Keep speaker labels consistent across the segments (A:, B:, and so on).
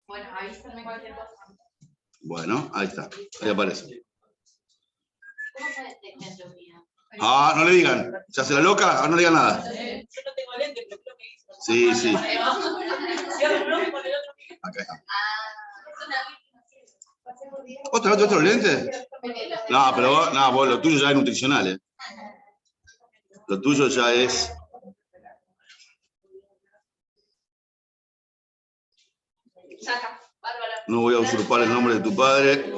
A: Bueno, avísame cualquier cosa.
B: Bueno, ahí está. Ahí aparece.
A: ¿Cómo sabes que es entropía?
B: Ah, no le digan. ¿Se hace la loca? Ah, no le digan nada.
C: Yo no tengo lente, pero creo que hizo.
B: Sí, sí.
C: Cierro el ojo con el otro.
B: Acá está.
A: Ah,
B: ¿Otro lente? No, pero vos, lo tuyo ya es nutricional, ¿eh? Lo tuyo ya es...
A: Saca, Bárbara.
B: No voy a usurpar el nombre de tu padre.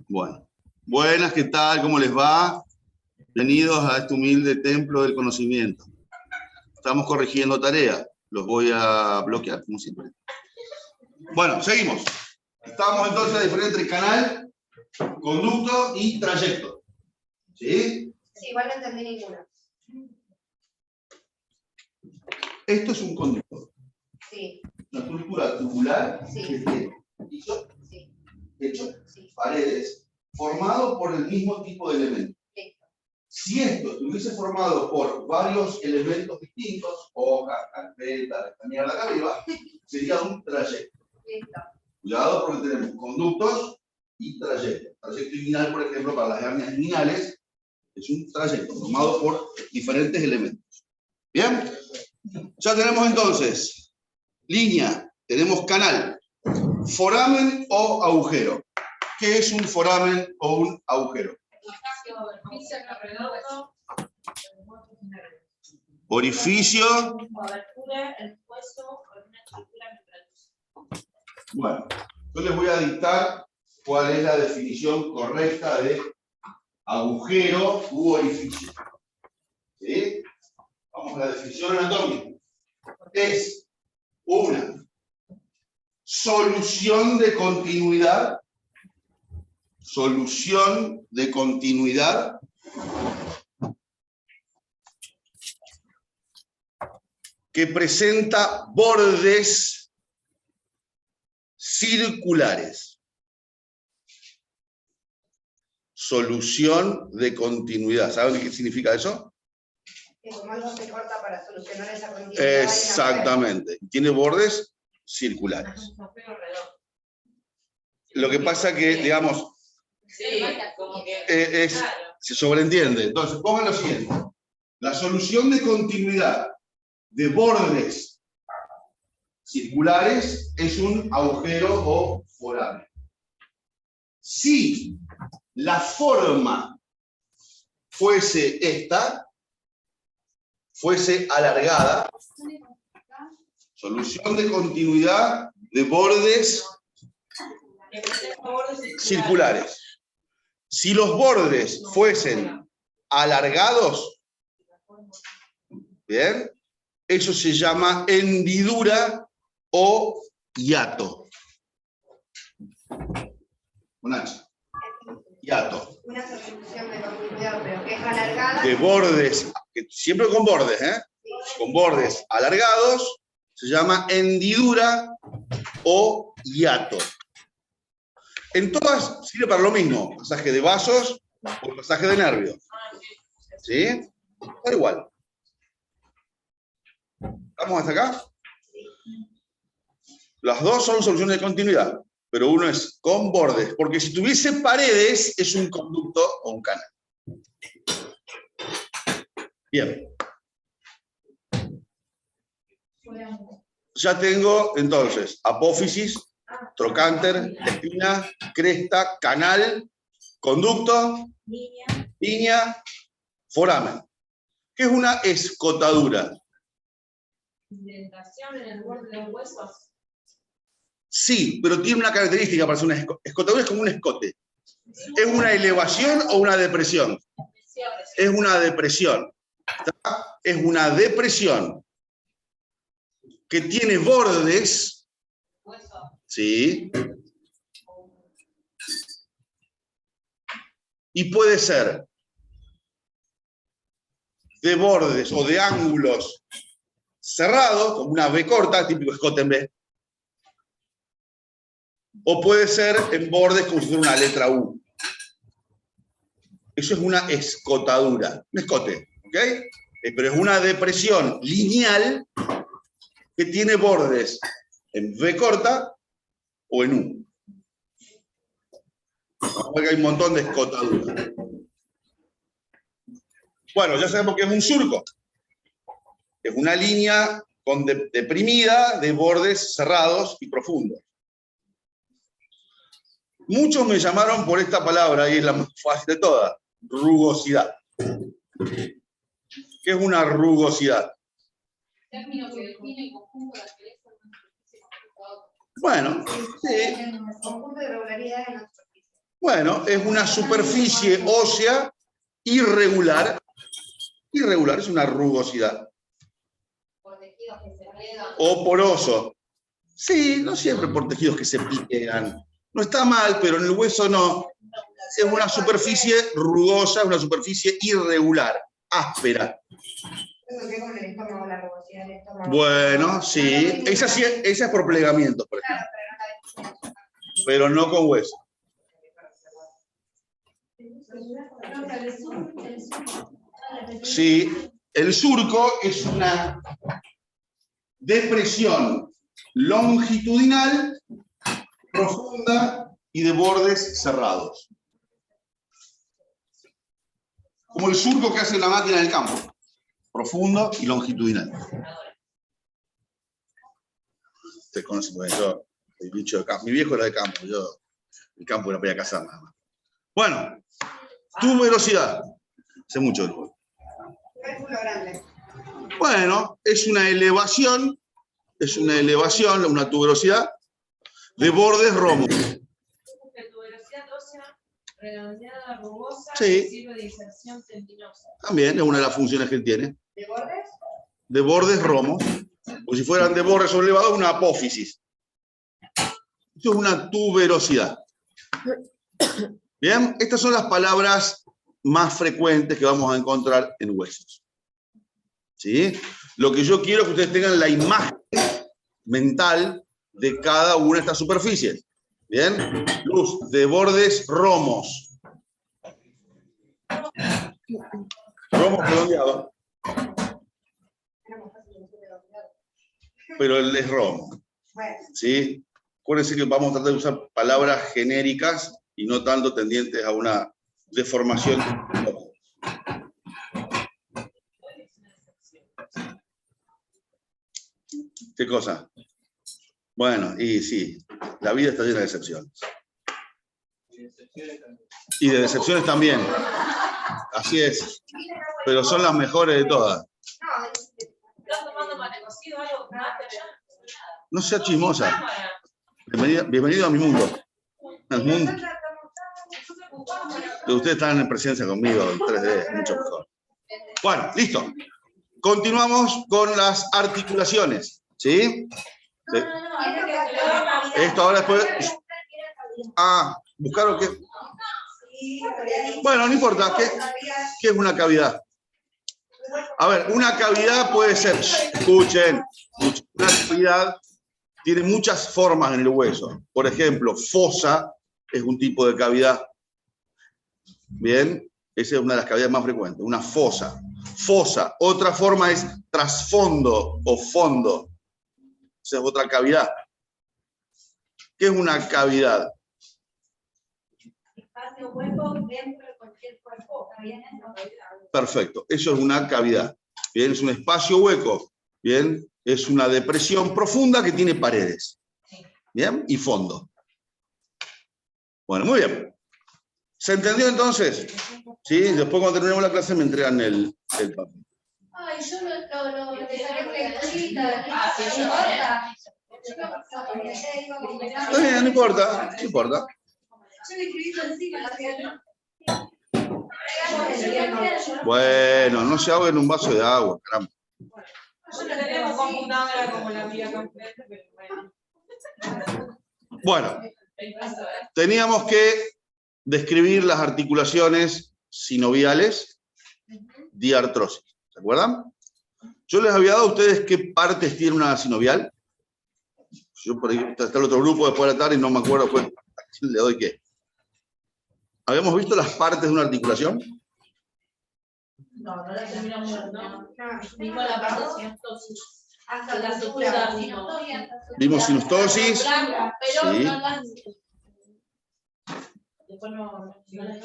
B: Bueno. Buenas, ¿qué tal? ¿Cómo les va? Bienvenidos a este humilde templo del conocimiento. Estamos corrigiendo tareas. Los voy a bloquear, como siempre. Bueno, seguimos. Estamos entonces a diferencia entre canal, conducto y trayecto. ¿Sí?
A: Sí, igual no entendí ninguna.
B: Esto es un conductor.
A: Sí,
B: Una estructura tubular
A: Sí.
B: que tiene piso,
A: sí,
B: techo,
A: sí.
B: paredes, formado por el mismo tipo de elementos.
A: Listo.
B: Si esto estuviese formado por varios elementos distintos, hojas, carpetas, esta mierda acá arriba, sería un trayecto.
A: Listo.
B: Cuidado porque tenemos conductos y trayectos. Trayecto inguinal, por ejemplo, para las hernias inguinales, es un trayecto formado por diferentes elementos. ¿Bien? Ya tenemos entonces línea, tenemos canal, foramen o agujero. ¿Qué es un foramen o un agujero? Orificio.
C: Abertura, el hueso o una estructura membranosa.
B: Bueno, yo les voy a dictar cuál es la definición correcta de agujero u orificio. ¿Sí? Vamos a la definición anatómica. Es una solución de continuidad que presenta bordes circulares. Solución de continuidad. ¿Saben qué significa eso?
A: Que como algo se corta para solucionar esa continuidad.
B: Exactamente. Tiene bordes circulares. Lo que pasa que, digamos,
C: Sí, como que.
B: se sobreentiende. Entonces, pongan lo siguiente. La solución de continuidad de bordes circulares es un agujero o foramen. Si la forma fuese esta, fuese alargada, solución de continuidad de bordes circulares. Si los bordes fuesen alargados, ¿bien? Eso se llama hendidura o hiato. Un H. Hiato.
A: Una solución de continuidad, pero que es alargada.
B: De bordes, siempre con bordes, ¿eh?
A: Sí.
B: Con bordes alargados, se llama hendidura o hiato. En todas sirve para lo mismo, pasaje de vasos o pasaje de nervios. ¿Sí? Da igual. ¿Estamos hasta acá? Las dos son soluciones de continuidad, pero uno es con bordes, porque si tuviese paredes es un conducto o un canal. Bien. Ya tengo entonces apófisis, trocánter, espina, cresta, canal, conducto, línea, foramen. ¿Qué es una escotadura?
C: Indentación en el borde de los huesos.
B: Sí, pero tiene una característica para ser una escotadura, es como un escote. ¿Es una elevación o una depresión? Es una depresión. ¿Está? Es una depresión que tiene bordes. Sí. Y puede ser de bordes o de ángulos cerrados, como una V corta, típico escote en B. O puede ser en bordes como si fuera una letra U. Eso es una escotadura, un escote, ¿ok? Pero es una depresión lineal que tiene bordes en V corta o en U. Vamos a ver que hay un montón de escotaduras. Bueno, ya sabemos que es un surco. Es una línea deprimida de bordes cerrados y profundos. Muchos me llamaron por esta palabra, y es la más fácil de todas, rugosidad. ¿Qué es una rugosidad?
C: Término que define el conjunto de las piezas de una superficie computadora.
B: Bueno, sí.
A: El conjunto de irregularidades en la superficie.
B: Bueno, es una superficie ósea irregular. Irregular es una rugosidad.
C: Por tejidos que se plegan.
B: O poroso. Sí, no siempre por tejidos que se piquean. No está mal, pero en el hueso no. Es una superficie rugosa, una superficie irregular, áspera.
A: Eso que con el estómago, la rugosidad del estómago.
B: Bueno, sí. Esa es por plegamiento, por ejemplo.
A: Claro,
B: Pero no con hueso. Sí, el surco es una depresión longitudinal, profunda y de bordes cerrados. Como el surco que hace la máquina del campo. Profundo y longitudinal. Usted conoce, bueno, yo, el bicho de campo. Mi viejo era de campo, yo, el campo era para ir a cazar nada más. Bueno, tuberosidad. Hace mucho tiempo. Bueno, es una elevación, una tuberosidad de bordes romos.
C: Tuberosidad ósea, redondeada, rugosa,
B: Sí.
C: que sirve de inserción tendinosa.
B: También es una de las funciones que tiene.
A: ¿De bordes?
B: De bordes romos. O si fueran de bordes sublevados, una apófisis. Esto es una tuberosidad. Bien, estas son las palabras más frecuentes que vamos a encontrar en huesos. ¿Sí? Lo que yo quiero es que ustedes tengan la imagen mental de cada una de estas superficies. ¿Bien? Luz, de bordes romos. Romos redondeados. Pero él es romo.
A: Bueno,
B: ¿Sí? Acuérdense que vamos a tratar de usar palabras genéricas y no tanto tendientes a una deformación. ¿Qué cosa? Bueno, y sí, la vida está llena de excepciones. Y de decepciones también. Así es. Pero son las mejores de todas.
A: no,
C: ¿Estás tomando mate cocido algo? Nada.
B: No sea chismosa. Bienvenido a mi mundo. Al mundo. Ustedes están en presencia conmigo en 3D, mucho mejor. Bueno, listo. Continuamos con las articulaciones. ¿Sí? Sí. Esto ahora después. Ah, buscaron qué. Bueno, no importa. ¿Qué es una cavidad? A ver, una cavidad puede ser. Escuchen. Una cavidad tiene muchas formas en el hueso. Por ejemplo, fosa es un tipo de cavidad. Bien, esa es una de las cavidades más frecuentes, una fosa. Fosa. Otra forma es trasfondo o fondo. Esa es otra cavidad. ¿Qué es una cavidad?
C: Espacio hueco dentro de cualquier cuerpo.
B: Perfecto, eso es una cavidad. Bien, es un espacio hueco. Bien, es una depresión profunda que tiene paredes. Bien, y fondo. Bueno, muy bien. ¿Se entendió entonces? Sí, después cuando terminemos la clase me entregan el papel.
D: Ay, yo lo te saqué lecturita. ¿No importa?
B: Está bien, no importa, no importa.
D: Yo le escribí encima,
B: Bueno, no se ahogue en un vaso de agua, caramba.
C: No tenemos computadora como la mía completa, pero bueno.
B: Bueno, teníamos que describir las articulaciones sinoviales, diartrosis. ¿Se acuerdan? Yo les había dado a ustedes qué partes tiene una sinovial. Yo por ahí, está el otro grupo después de la tarde y no me acuerdo a quién le doy qué. ¿Habíamos visto las partes de una articulación?
C: No, no la terminamos, ¿no?
D: Vimos la parte de sinostosis.
A: Hasta
C: La
A: la
C: estructura
A: sutura.
C: vimos.
B: Vimos sinustosis.
C: Pero
B: Sí.
C: no las... Después no las...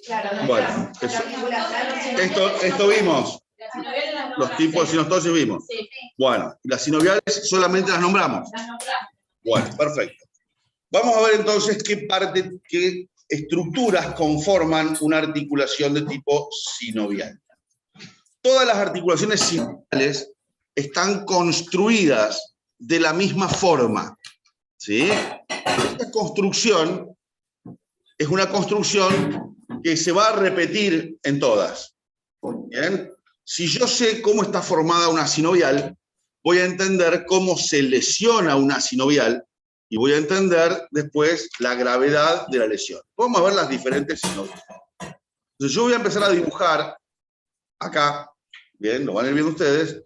A: Claro,
B: Bueno,
A: la articulación.
B: esto vimos.
C: Las sinoviales las
B: Los
C: nombramos.
B: tipos de sinostosis vimos.
C: Sí,
B: Bueno, y las sinoviales solamente las nombramos.
C: las nombramos.
B: Bueno, perfecto. Vamos a ver entonces qué estructuras conforman una articulación de tipo sinovial. Todas las articulaciones sinoviales están construidas de la misma forma, ¿sí? Esta construcción es una construcción que se va a repetir en todas. ¿Bien? Si yo sé cómo está formada una sinovial, voy a entender cómo se lesiona una sinovial y voy a entender después la gravedad de la lesión. Vamos a ver las diferentes sinoviales. Entonces yo voy a empezar a dibujar acá, bien, lo van a ir viendo ustedes,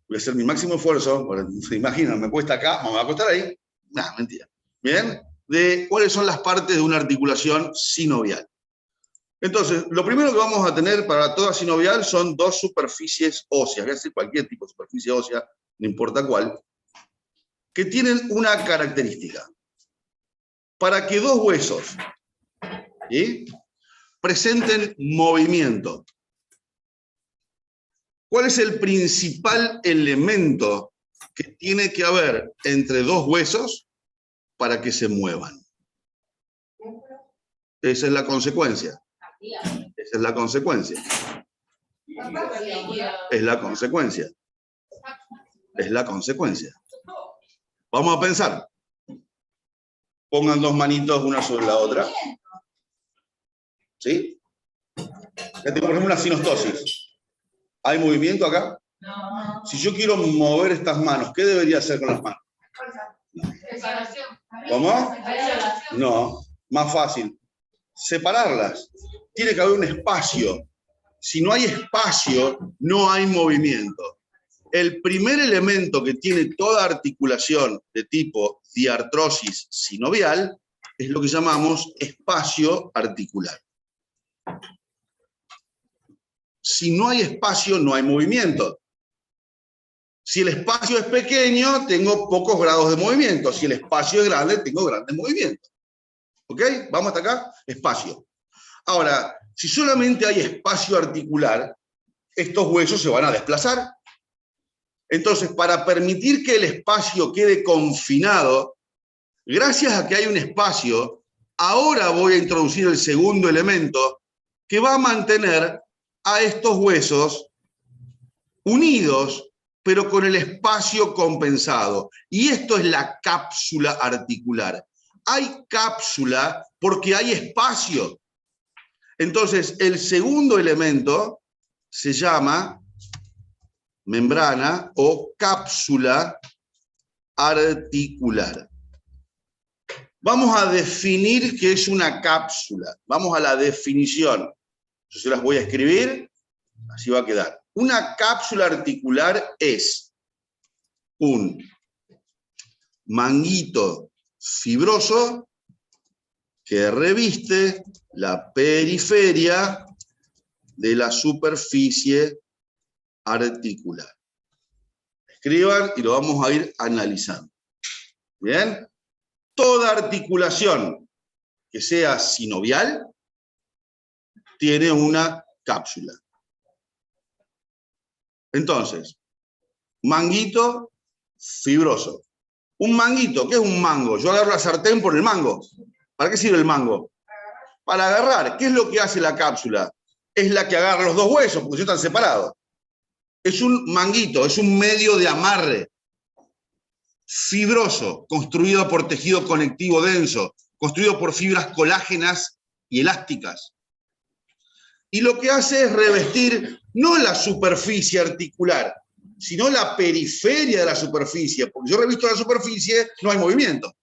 B: voy a hacer mi máximo esfuerzo, bueno, se imaginan, me cuesta acá, me va a costar ahí, nada, mentira. Bien, de cuáles son las partes de una articulación sinovial. Entonces, lo primero que vamos a tener para toda sinovial son dos superficies óseas, voy a decir cualquier tipo de superficie ósea, no importa cuál, que tienen una característica. Para que dos huesos, ¿sí?, presenten movimiento, ¿cuál es el principal elemento que tiene que haber entre dos huesos para que se muevan? Esa es la consecuencia. Esa es la consecuencia. Es la consecuencia. Es la consecuencia. Vamos a pensar. Pongan dos manitos una sobre la otra. ¿Sí? Ya tengo, por ejemplo, una sinostosis. ¿Hay movimiento acá?
C: No.
B: Si yo quiero mover estas manos, ¿qué debería hacer con las manos? ¿Cómo? No, más fácil. Separarlas. Tiene que haber un espacio. Si no hay espacio, no hay movimiento. El primer elemento que tiene toda articulación de tipo diartrosis sinovial es lo que llamamos espacio articular. Si no hay espacio, no hay movimiento. Si el espacio es pequeño, tengo pocos grados de movimiento. Si el espacio es grande, tengo grandes movimientos. ¿Ok? ¿Vamos hasta acá? Espacio. Ahora, si solamente hay espacio articular, estos huesos se van a desplazar. Entonces, para permitir que el espacio quede confinado, gracias a que hay un espacio, ahora voy a introducir el segundo elemento que va a mantener a estos huesos unidos, pero con el espacio compensado. Y esto es la cápsula articular. Hay cápsula porque hay espacio. Entonces, el segundo elemento se llama membrana o cápsula articular. Vamos a definir qué es una cápsula. Vamos a la definición. Yo se las voy a escribir, así va a quedar. Una cápsula articular es un manguito fibroso que reviste la periferia de la superficie articular. Escriban y lo vamos a ir analizando. ¿Bien? Toda articulación que sea sinovial tiene una cápsula. Entonces, manguito fibroso. Un manguito, ¿qué es un mango? Yo agarro la sartén por el mango. ¿Para qué sirve el mango? Para agarrar. ¿Qué es lo que hace la cápsula? Es la que agarra los dos huesos, porque ellos están separados. Es un manguito, es un medio de amarre. Fibroso, construido por tejido conectivo denso, construido por fibras colágenas y elásticas. Y lo que hace es revestir no la superficie articular, sino la periferia de la superficie, porque yo revisto la superficie, no hay movimiento.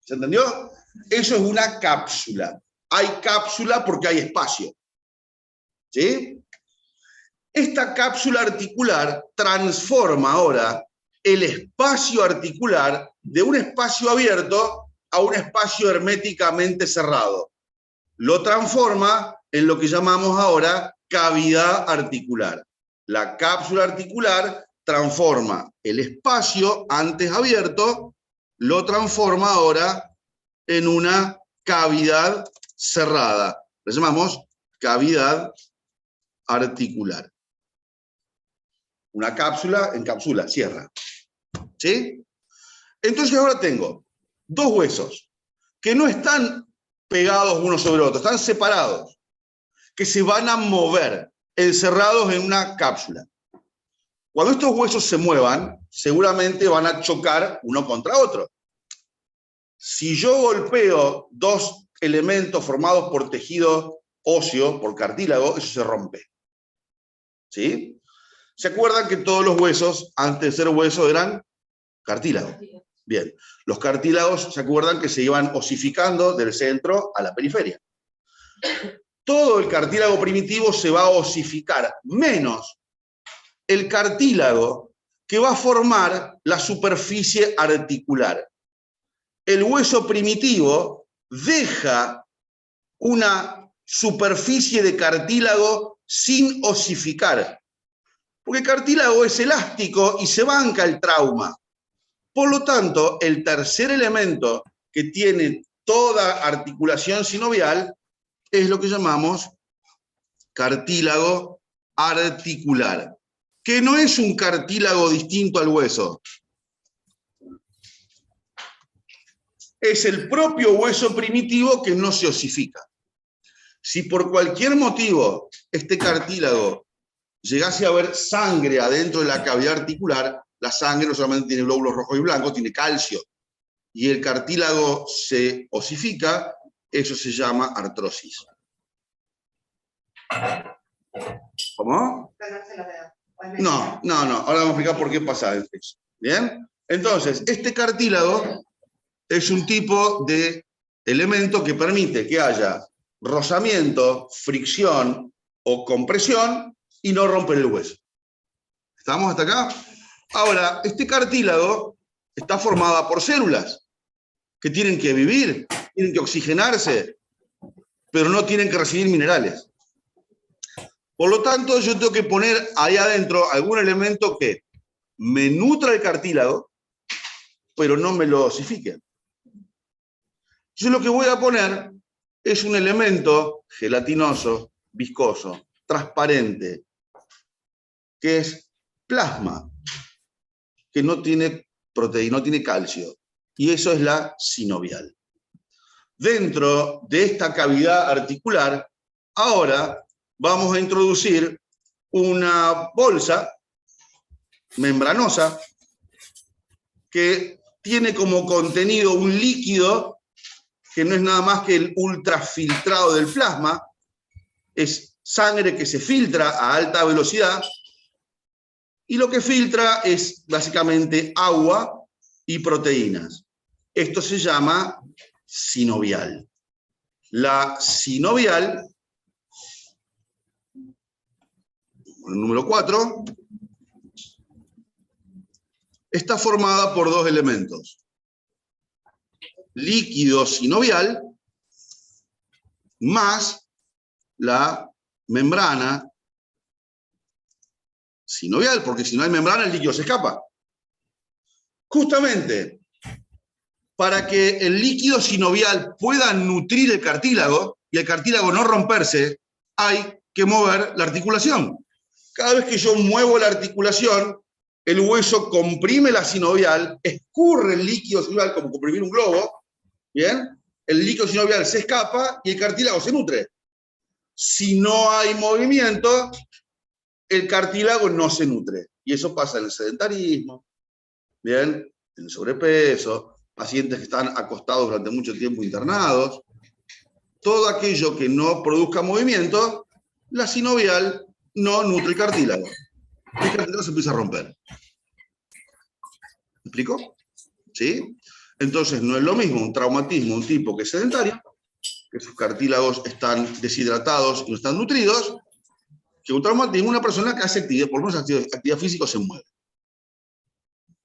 B: ¿Se entendió? Eso es una cápsula. Hay cápsula porque hay espacio. ¿Sí? Esta cápsula articular transforma ahora el espacio articular de un espacio abierto a un espacio herméticamente cerrado. Lo transforma en lo que llamamos ahora cavidad articular. La cápsula articular transforma el espacio antes abierto, lo transforma ahora en una cavidad cerrada. La llamamos cavidad articular. Una cápsula encapsula, cierra. ¿Sí? Entonces ahora tengo dos huesos que no están pegados uno sobre otro, están separados, que se van a mover, encerrados en una cápsula. Cuando estos huesos se muevan, seguramente van a chocar uno contra otro. Si yo golpeo dos elementos formados por tejido óseo, por cartílago, eso se rompe. ¿Sí? ¿Se acuerdan que todos los huesos, antes de ser huesos, eran cartílago? Bien, los cartílagos, ¿se acuerdan que se iban osificando del centro a la periferia? Todo el cartílago primitivo se va a osificar, menos el cartílago que va a formar la superficie articular. El hueso primitivo deja una superficie de cartílago sin osificar, porque el cartílago es elástico y se banca el trauma. Por lo tanto, el tercer elemento que tiene toda articulación sinovial es lo que llamamos cartílago articular, que no es un cartílago distinto al hueso. Es el propio hueso primitivo que no se osifica. Si por cualquier motivo este cartílago llegase a haber sangre adentro de la cavidad articular, la sangre no solamente tiene glóbulos rojos y blancos, tiene calcio, y el cartílago se osifica, eso se llama artrosis. ¿Cómo? No, ahora vamos a explicar por qué pasa eso. ¿Bien? Entonces, este cartílago es un tipo de elemento que permite que haya rozamiento, fricción o compresión y no romper el hueso. ¿Estamos hasta acá? Ahora, este cartílago está formado por células que tienen que vivir, tienen que oxigenarse, pero no tienen que recibir minerales. Por lo tanto, yo tengo que poner ahí adentro algún elemento que me nutra el cartílago, pero no me lo osifique. Yo lo que voy a poner es un elemento gelatinoso, viscoso, transparente, que es plasma, que no tiene proteína, no tiene calcio, y eso es la sinovial. Dentro de esta cavidad articular, ahora vamos a introducir una bolsa membranosa que tiene como contenido un líquido que no es nada más que el ultrafiltrado del plasma, es sangre que se filtra a alta velocidad, y lo que filtra es básicamente agua y proteínas. Esto se llama sinovial. La sinovial, el número 4, está formada por dos elementos. Líquido sinovial más la membrana sinovial, porque si no hay membrana el líquido se escapa. Justamente para que el líquido sinovial pueda nutrir el cartílago y el cartílago no romperse, hay que mover la articulación. Cada vez que yo muevo la articulación, el hueso comprime la sinovial, escurre el líquido sinovial como comprimir un globo, ¿bien? El líquido sinovial se escapa y el cartílago se nutre. Si no hay movimiento, el cartílago no se nutre. Y eso pasa en el sedentarismo, ¿bien? En el sobrepeso, pacientes que están acostados durante mucho tiempo internados. Todo aquello que no produzca movimiento, la sinovial no nutre el cartílago. El cartílago se empieza a romper. ¿Me explico? ¿Sí? Entonces no es lo mismo un traumatismo, un tipo que es sedentario, que sus cartílagos están deshidratados y no están nutridos, Que un trauma tiene una persona que hace actividad, por lo menos actividad física o se mueve.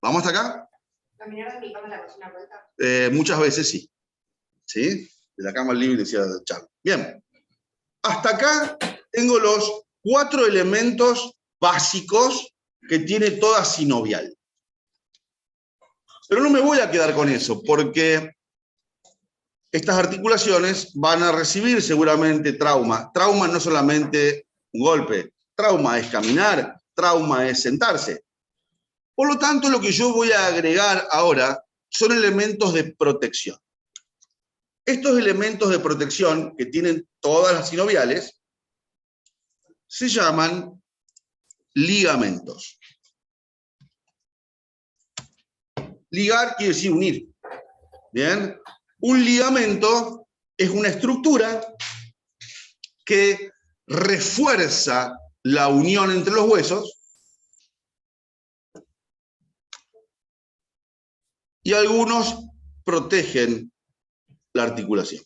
B: ¿Vamos hasta acá?
A: Caminar de mi cama a la cocina vuelta.
B: Muchas veces sí. ¿Sí? De la cama al living, decía Charlie. Bien. Hasta acá tengo los 4 elementos básicos que tiene toda sinovial. Pero no me voy a quedar con eso, porque estas articulaciones van a recibir seguramente trauma. Trauma no solamente un golpe, trauma es caminar, trauma es sentarse. Por lo tanto, lo que yo voy a agregar ahora son elementos de protección. Estos elementos de protección que tienen todas las sinoviales se llaman ligamentos. Ligar quiere decir unir. Bien. Un ligamento es una estructura que refuerza la unión entre los huesos y algunos protegen la articulación.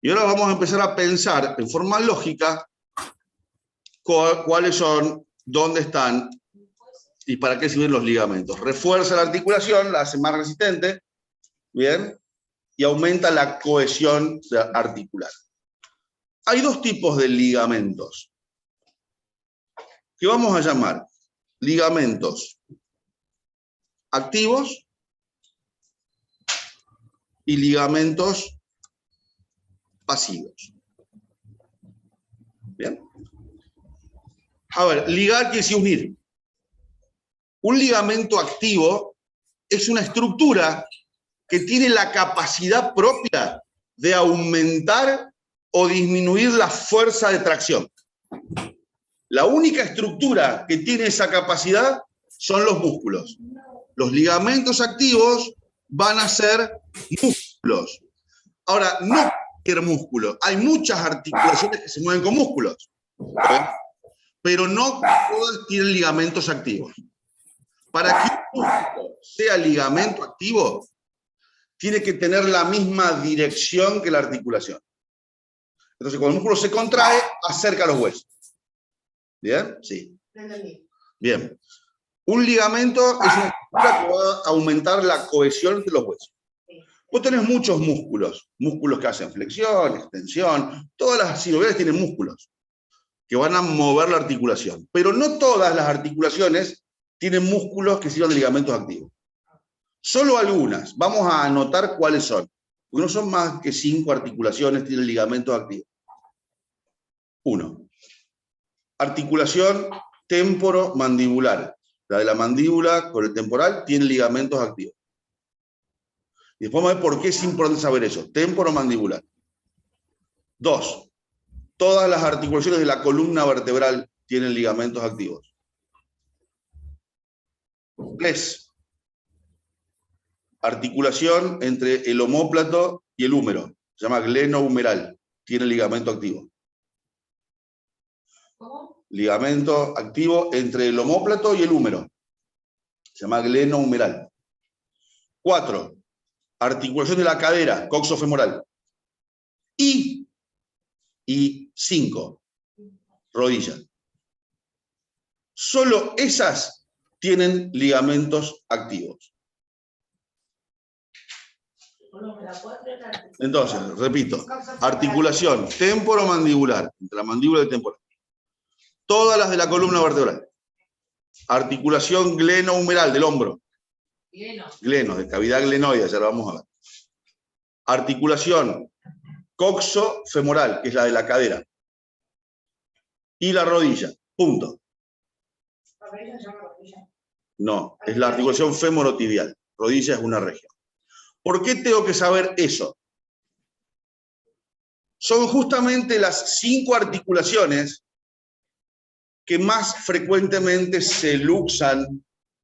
B: Y ahora vamos a empezar a pensar en forma lógica cuáles son, dónde están y para qué sirven los ligamentos. Refuerza la articulación, la hace más resistente, ¿bien? Y aumenta la cohesión articular. Hay 2 tipos de ligamentos que vamos a llamar ligamentos activos y ligamentos pasivos. ¿Bien? A ver, ligar quiere decir unir. Un ligamento activo es una estructura que tiene la capacidad propia de aumentar o disminuir la fuerza de tracción. La única estructura que tiene esa capacidad son los músculos. Los ligamentos activos van a ser músculos. Ahora, no cualquier músculo. Hay muchas articulaciones que se mueven con músculos, pero no todas tienen ligamentos activos. Para que un músculo sea ligamento activo, tiene que tener la misma dirección que la articulación. Entonces, cuando el músculo se contrae, acerca los huesos. ¿Bien? Sí. Bien. Un ligamento es una estructura que va a aumentar la cohesión entre los huesos. Vos tenés muchos músculos que hacen flexión, extensión, todas las sinoviales tienen músculos que van a mover la articulación, pero no todas las articulaciones tienen músculos que sirvan de ligamentos activos. Solo algunas. Vamos a anotar cuáles son. Porque no son más que 5 articulaciones tienen ligamentos activos. 1. Articulación temporomandibular. La de la mandíbula con el temporal tiene ligamentos activos. Y después vamos a ver por qué es importante saber eso. Temporomandibular. 2. Todas las articulaciones de la columna vertebral tienen ligamentos activos. 3. Articulación entre el omóplato y el húmero. Se llama glenohumeral. Tiene ligamento activo.
C: ¿Cómo?
B: Ligamento activo entre el omóplato y el húmero. Se llama glenohumeral. 4. Articulación de la cadera, coxofemoral. Y 5. Rodilla. Solo esas tienen ligamentos activos. Entonces, repito, articulación temporomandibular, entre la mandíbula y el temporal. Todas las de la columna vertebral. Articulación glenohumeral del hombro. Gleno, de cavidad glenoide, ya lo vamos a ver. Articulación coxofemoral, que es la de la cadera. Y la rodilla, punto. No, es la articulación femorotibial. Rodilla es una región. ¿Por qué tengo que saber eso? Son justamente las 5 articulaciones que más frecuentemente se luxan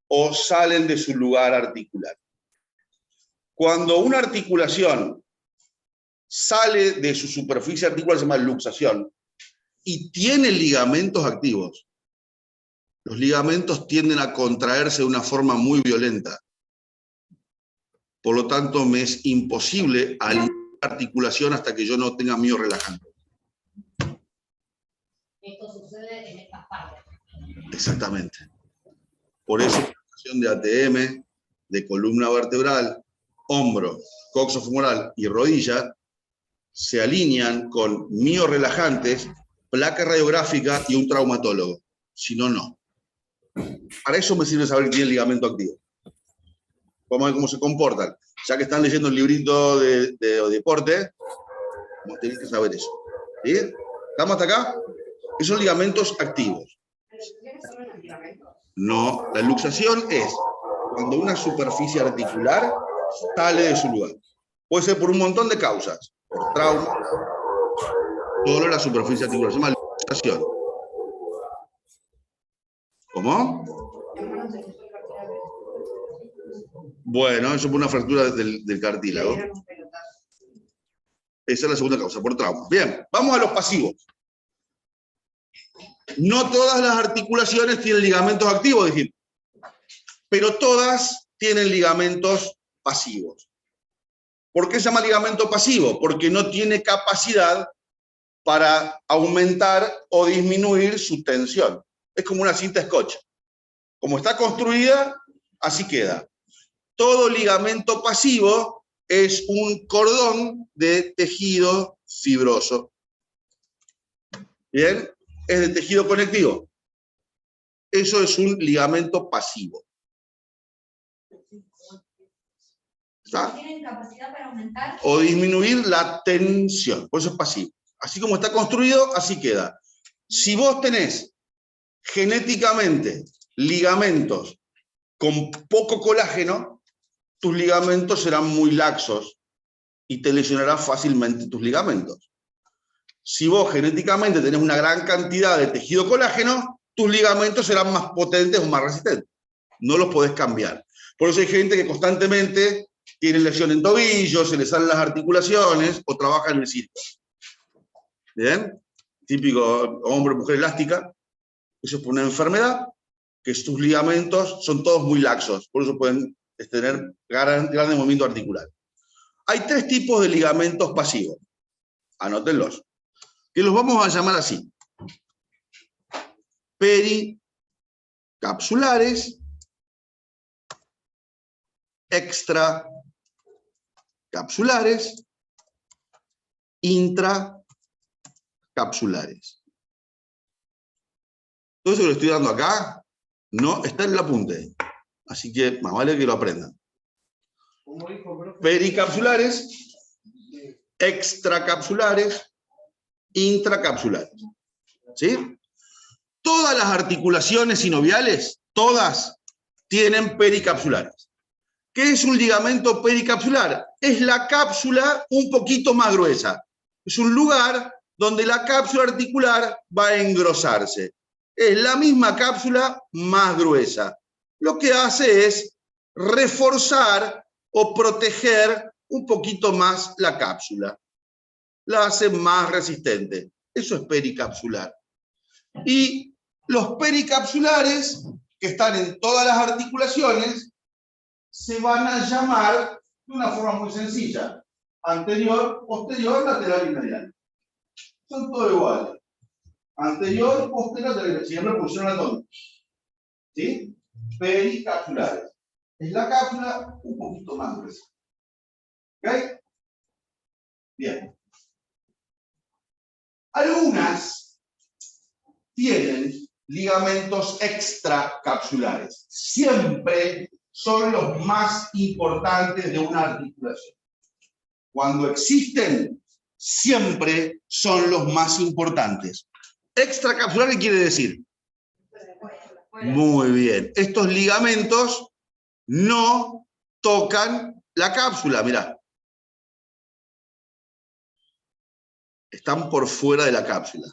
B: o salen de su lugar articular. Cuando una articulación sale de su superficie articular, se llama luxación, y tiene ligamentos activos, los ligamentos tienden a contraerse de una forma muy violenta. Por lo tanto, me es imposible alinear la articulación hasta que yo no tenga mío relajante.
D: esto sucede en estas partes.
B: Exactamente. Por eso la acción de ATM, de columna vertebral, hombro, coxofemoral y rodilla se alinean con miorelajantes, placa radiográfica y un traumatólogo. Si no, no. Para eso me sirve saber que tiene ligamento activo. Vamos a ver cómo se comportan. Ya que están leyendo el librito de deporte, vamos a tener que saber eso. ¿Sí? ¿Estamos hasta acá? Esos son ligamentos activos. No, la luxación es cuando una superficie articular sale de su lugar. Puede ser por un montón de causas. Por trauma, solo la superficie articular. Se llama luxación. ¿Cómo? Bueno, eso por una fractura del cartílago. Esa es la segunda causa, por trauma. Bien, vamos a los pasivos. No todas las articulaciones tienen ligamentos activos, dijimos, pero todas tienen ligamentos pasivos. ¿Por qué se llama ligamento pasivo? Porque no tiene capacidad para aumentar o disminuir su tensión. Es como una cinta scotch. Como está construida, así queda. Todo ligamento pasivo es un cordón de tejido fibroso. ¿Bien? Es de tejido conectivo. Eso es un ligamento pasivo. ¿Está?
D: ¿Tienen capacidad para aumentar?
B: O disminuir la tensión. Por eso es pasivo. Así como está construido, así queda. Si vos tenés genéticamente ligamentos con poco colágeno, tus ligamentos serán muy laxos y te lesionarán fácilmente tus ligamentos. Si vos genéticamente tenés una gran cantidad de tejido colágeno, tus ligamentos serán más potentes o más resistentes. No los podés cambiar. Por eso hay gente que constantemente tiene lesión en tobillos, se le salen las articulaciones o trabaja en el circo. ¿Bien? Típico hombre o mujer elástica. Eso es por una enfermedad, que sus ligamentos son todos muy laxos. Por eso pueden tener grande movimiento articular. Hay tres tipos de ligamentos pasivos. Anótenlos. Que los vamos a llamar así. Pericapsulares, extracapsulares, intracapsulares. Todo eso que lo estoy dando acá no está en el apunte. Así que más vale que lo aprendan. Pericapsulares, extracapsulares, intracapsulares. ¿Sí? Todas las articulaciones sinoviales, todas, tienen pericapsulares. ¿Qué es un ligamento pericapsular? Es la cápsula un poquito más gruesa. Es un lugar donde la cápsula articular va a engrosarse. Es la misma cápsula más gruesa. Lo que hace es reforzar o proteger un poquito más la cápsula. La hace más resistente. Eso es pericapsular. Y los pericapsulares, que están en todas las articulaciones, se van a llamar de una forma muy sencilla. Anterior, posterior, lateral y medial. Son todos iguales. Anterior, posterior, lateral. Siempre posición anatómica. ¿Sí? Pericapsulares. Es la cápsula un poquito más gruesa. ¿Ok? Bien. Algunas tienen ligamentos extracapsulares. Siempre son los más importantes de una articulación. Cuando existen, siempre son los más importantes. Extracapsular, ¿qué quiere decir? Muy bien. Estos ligamentos no tocan la cápsula, mirá. Están por fuera de la cápsula.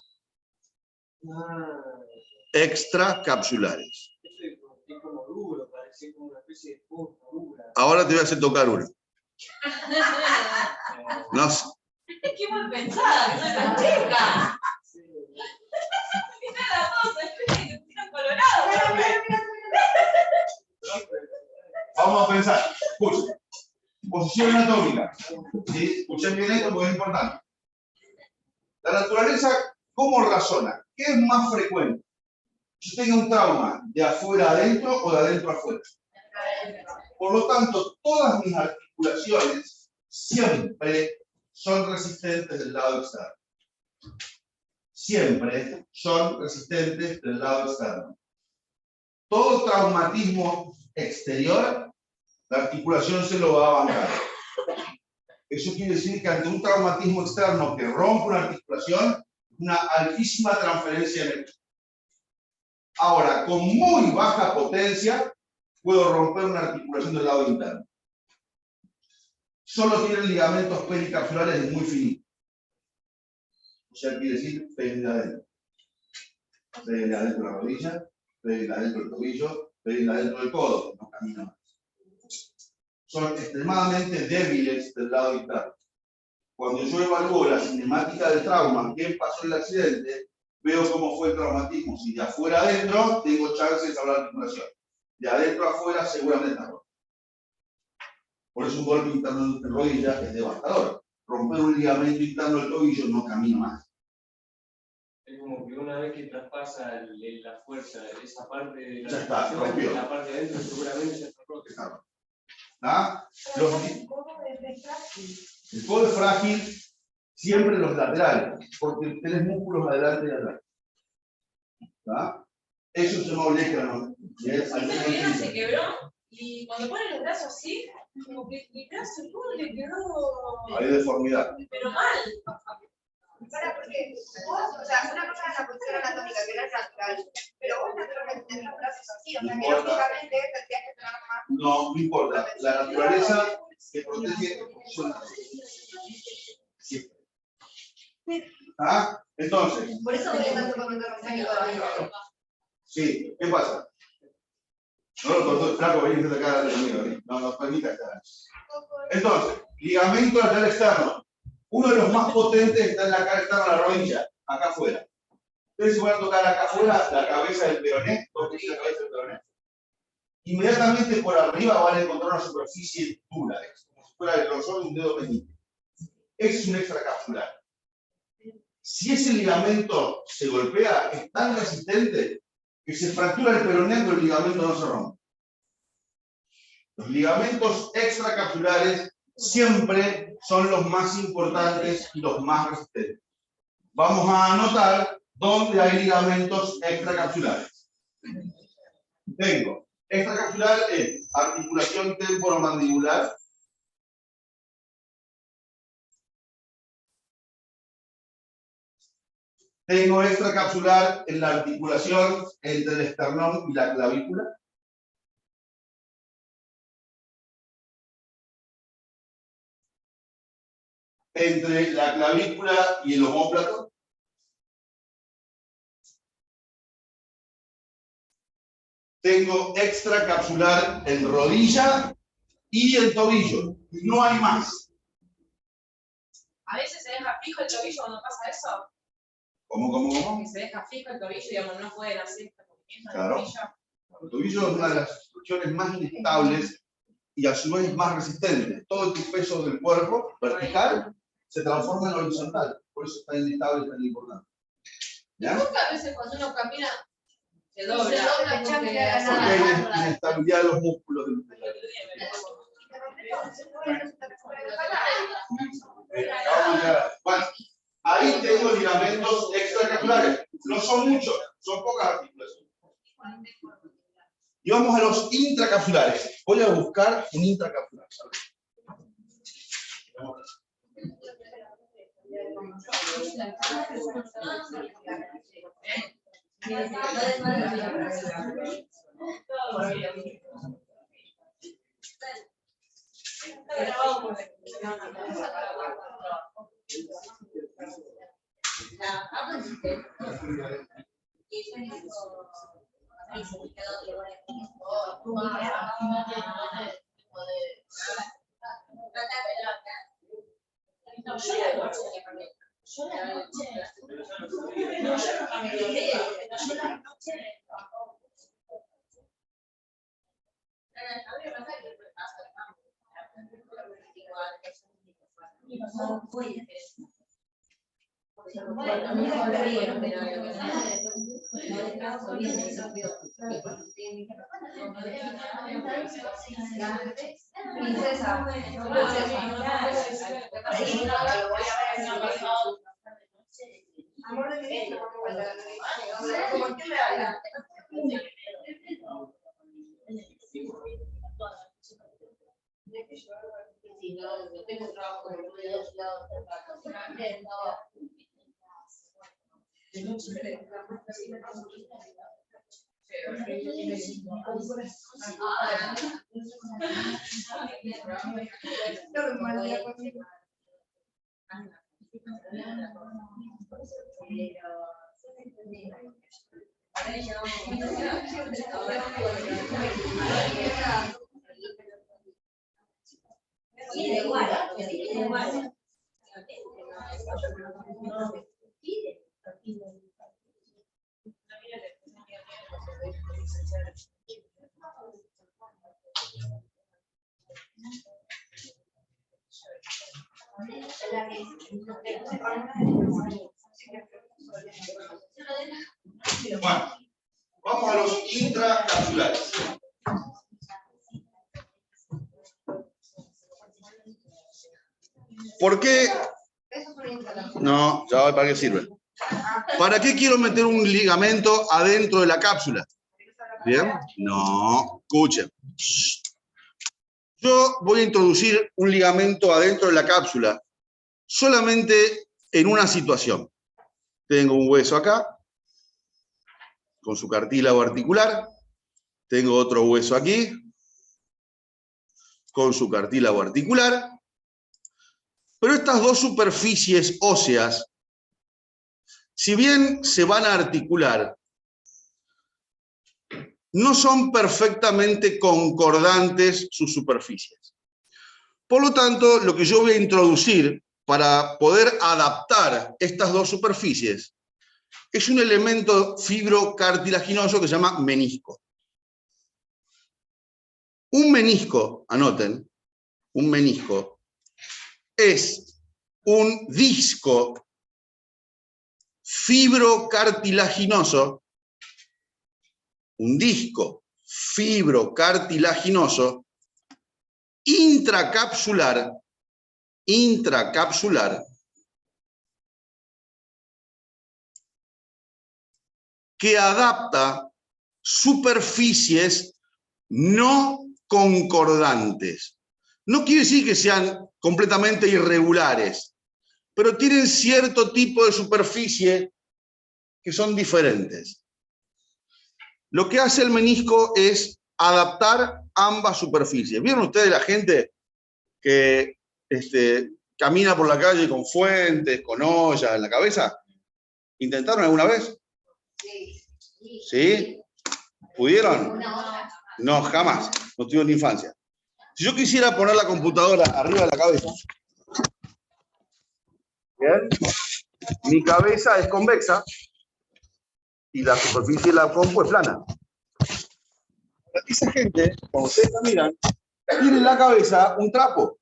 B: Extracapsulares. Ahora te voy a hacer tocar uno. No sé.
C: Qué mal pensada, que soy tan chica. Mira la voz, que tiran colorado.
B: Vamos a pensar. Escuchen. Posición anatómica. ¿Sí? Escuchen bien esto porque es importante. La naturaleza, ¿cómo razona? ¿Qué es más frecuente? Yo tengo un trauma de afuera adentro o de adentro afuera. Por lo tanto, todas mis articulaciones siempre son resistentes del lado externo. Siempre son resistentes del lado externo. Todo traumatismo exterior, la articulación se lo va a bancar. Eso quiere decir que ante un traumatismo externo que rompe una articulación, una altísima transferencia eléctrica. Ahora, con muy baja potencia, puedo romper una articulación del lado interno. Solo tienen ligamentos pericapsulares muy finitos. O sea, quiere decir pérdida adentro. Pérdida adentro de la rodilla, pérdida adentro del tobillo, pérdida adentro del codo. No camina más. Son extremadamente débiles del lado interno. Cuando yo evalúo la cinemática del trauma, quién pasó el accidente, veo cómo fue el traumatismo. Si de afuera adentro, tengo chances de salvar la articulación. De adentro a afuera, seguramente no. Por eso un golpe interno de rodilla es devastador. Romper un ligamento interno del tobillo no camina más.
E: Es como que una vez que traspasa la fuerza de esa parte de la
B: Ya está,
E: articulación,
B: rompió.
E: la parte de adentro seguramente ya está rota.
B: ¿Ah? El codo es frágil siempre en los laterales, porque tenés músculos adelante y atrás. ¿Ah? Eso se llama olecrano.
C: Una pierna se quebró y cuando ponen el brazo así, como que el brazo todo le quedó.
B: Hay deformidad.
C: Pero mal.
A: Para, porque vos, o sea, una cosa es la posición anatómica, que no es natural, pero vos naturalmente tenés los brazos así, o sea, que lógicamente tendrías que tener más.
B: No importa. La naturaleza que protege tu posición anatómica. Siempre. ¿Ah? Entonces,
A: Por eso me tanto con un mecánico de
B: sí, ¿qué pasa? No lo cortó el flaco, venís de acá de amigo, no nos permita estar. Entonces, ligamento lateral externo. Uno de los más potentes está en la cara externa de la rodilla, acá afuera. Ustedes se van a tocar acá afuera la cabeza del peroné, toquen la cabeza del peroné. Inmediatamente por arriba van a encontrar una superficie dura, como si fuera el grosor de un dedo meñique. Ese es un extracapsular. Si ese ligamento se golpea, es tan resistente que se fractura el peroné, pero el ligamento no se rompe. Los ligamentos extracapsulares siempre son los más importantes y los más resistentes. Vamos a anotar dónde hay ligamentos extracapsulares. Tengo, extracapsular es articulación temporomandibular. Tengo extracapsular en la articulación entre el esternón y la clavícula. Entre la clavícula y el omóplato. Tengo extracapsular en rodilla y en tobillo. No hay más.
C: A veces se deja fijo el tobillo cuando pasa eso.
B: ¿Cómo?
C: Que se deja fijo el tobillo, digamos, no pueden hacer este movimiento del
B: Claro.
C: tobillo.
B: El tobillo es una de las estructuras más inestables y a su vez más resistente. Todo tu peso del cuerpo vertical se transforma en horizontal. Por eso es tan inestable y tan importante. ¿Ya?
D: Nunca a veces cuando uno camina
C: Se
D: se
C: dobla.
D: dobla
A: Ya
D: porque
A: me
B: Porque hay inestabilidad de los músculos del pecho. Bueno, ahí tengo ligamentos extracapsulares. No son muchos, son pocas articulaciones. Y vamos a los intracapsulares. Voy a buscar un intracapsular.
A: Amor de mi vida, ¿por qué me habla?
D: Si no tengo trabajo de 2 lados,
B: Bueno, vamos a los intracapsulares. ¿Por qué? No, ya voy, ¿para qué sirve? ¿Para qué quiero meter un ligamento adentro de la cápsula? ¿Bien? No, escuchen. Yo voy a introducir un ligamento adentro de la cápsula solamente en una situación. Tengo un hueso acá, con su cartílago articular. Tengo otro hueso aquí, con su cartílago articular. Pero estas dos superficies óseas, si bien se van a articular, no son perfectamente concordantes sus superficies. Por lo tanto, lo que yo voy a introducir para poder adaptar estas dos superficies es un elemento fibrocartilaginoso que se llama menisco. Un menisco, anoten, un menisco es un disco fibrocartilaginoso, un disco fibrocartilaginoso intracapsular que adapta superficies no concordantes. No quiere decir que sean completamente irregulares, pero tienen cierto tipo de superficie que son diferentes. Lo que hace el menisco es adaptar ambas superficies. ¿Vieron ustedes la gente que camina por la calle con fuentes, con ollas en la cabeza? ¿Intentaron alguna vez? ¿Sí? ¿Pudieron? No, jamás. No tuve ni infancia. Si yo quisiera poner la computadora arriba de la cabeza, ¿bien? Mi cabeza es convexa y la superficie de la compu es plana. Esa gente, cuando ustedes la miran, tiene en la cabeza un trapo.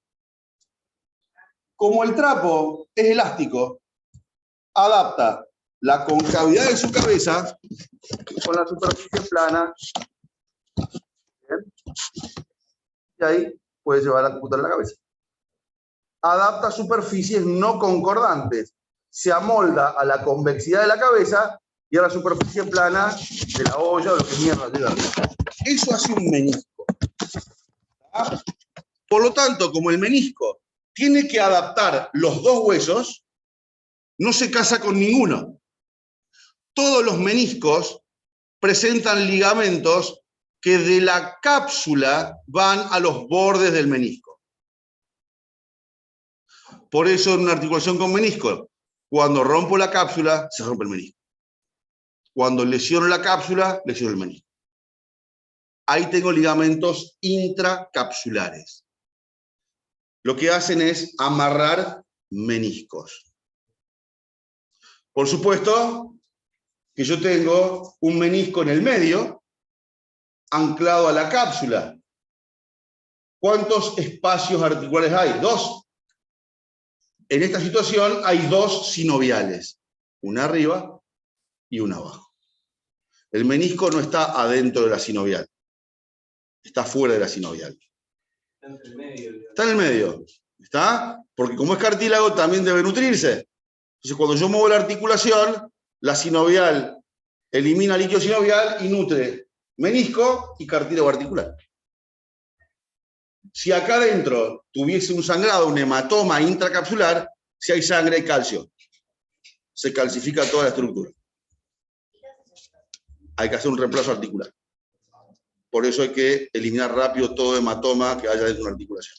B: Como el trapo es elástico, adapta la concavidad de su cabeza con la superficie plana. ¿Bien? Y ahí puede llevar la computadora en la cabeza. Adapta superficies no concordantes. Se amolda a la convexidad de la cabeza y a la superficie plana de la olla o lo que mierda llega arriba. Eso hace un menisco. ¿Ah? Por lo tanto, como el menisco tiene que adaptar los dos huesos, no se casa con ninguno. Todos los meniscos presentan ligamentos que de la cápsula van a los bordes del menisco. Por eso en una articulación con menisco, cuando rompo la cápsula, se rompe el menisco. Cuando lesiono la cápsula, lesiono el menisco. Ahí tengo ligamentos intracapsulares. Lo que hacen es amarrar meniscos. Por supuesto que yo tengo un menisco en el medio, anclado a la cápsula. ¿Cuántos espacios articulares hay? 2. En esta situación hay dos sinoviales, una arriba y una abajo. El menisco no está adentro de la sinovial, está fuera de la sinovial.
E: Está entre el medio.
B: Está en el medio, ¿está? Porque como es cartílago también debe nutrirse. Entonces cuando yo muevo la articulación, la sinovial elimina líquido sinovial y nutre menisco y cartílago articular. Si acá adentro tuviese un sangrado, un hematoma intracapsular, si hay sangre hay calcio. Se calcifica toda la estructura. Hay que hacer un reemplazo articular. Por eso hay que eliminar rápido todo hematoma que haya dentro de una articulación.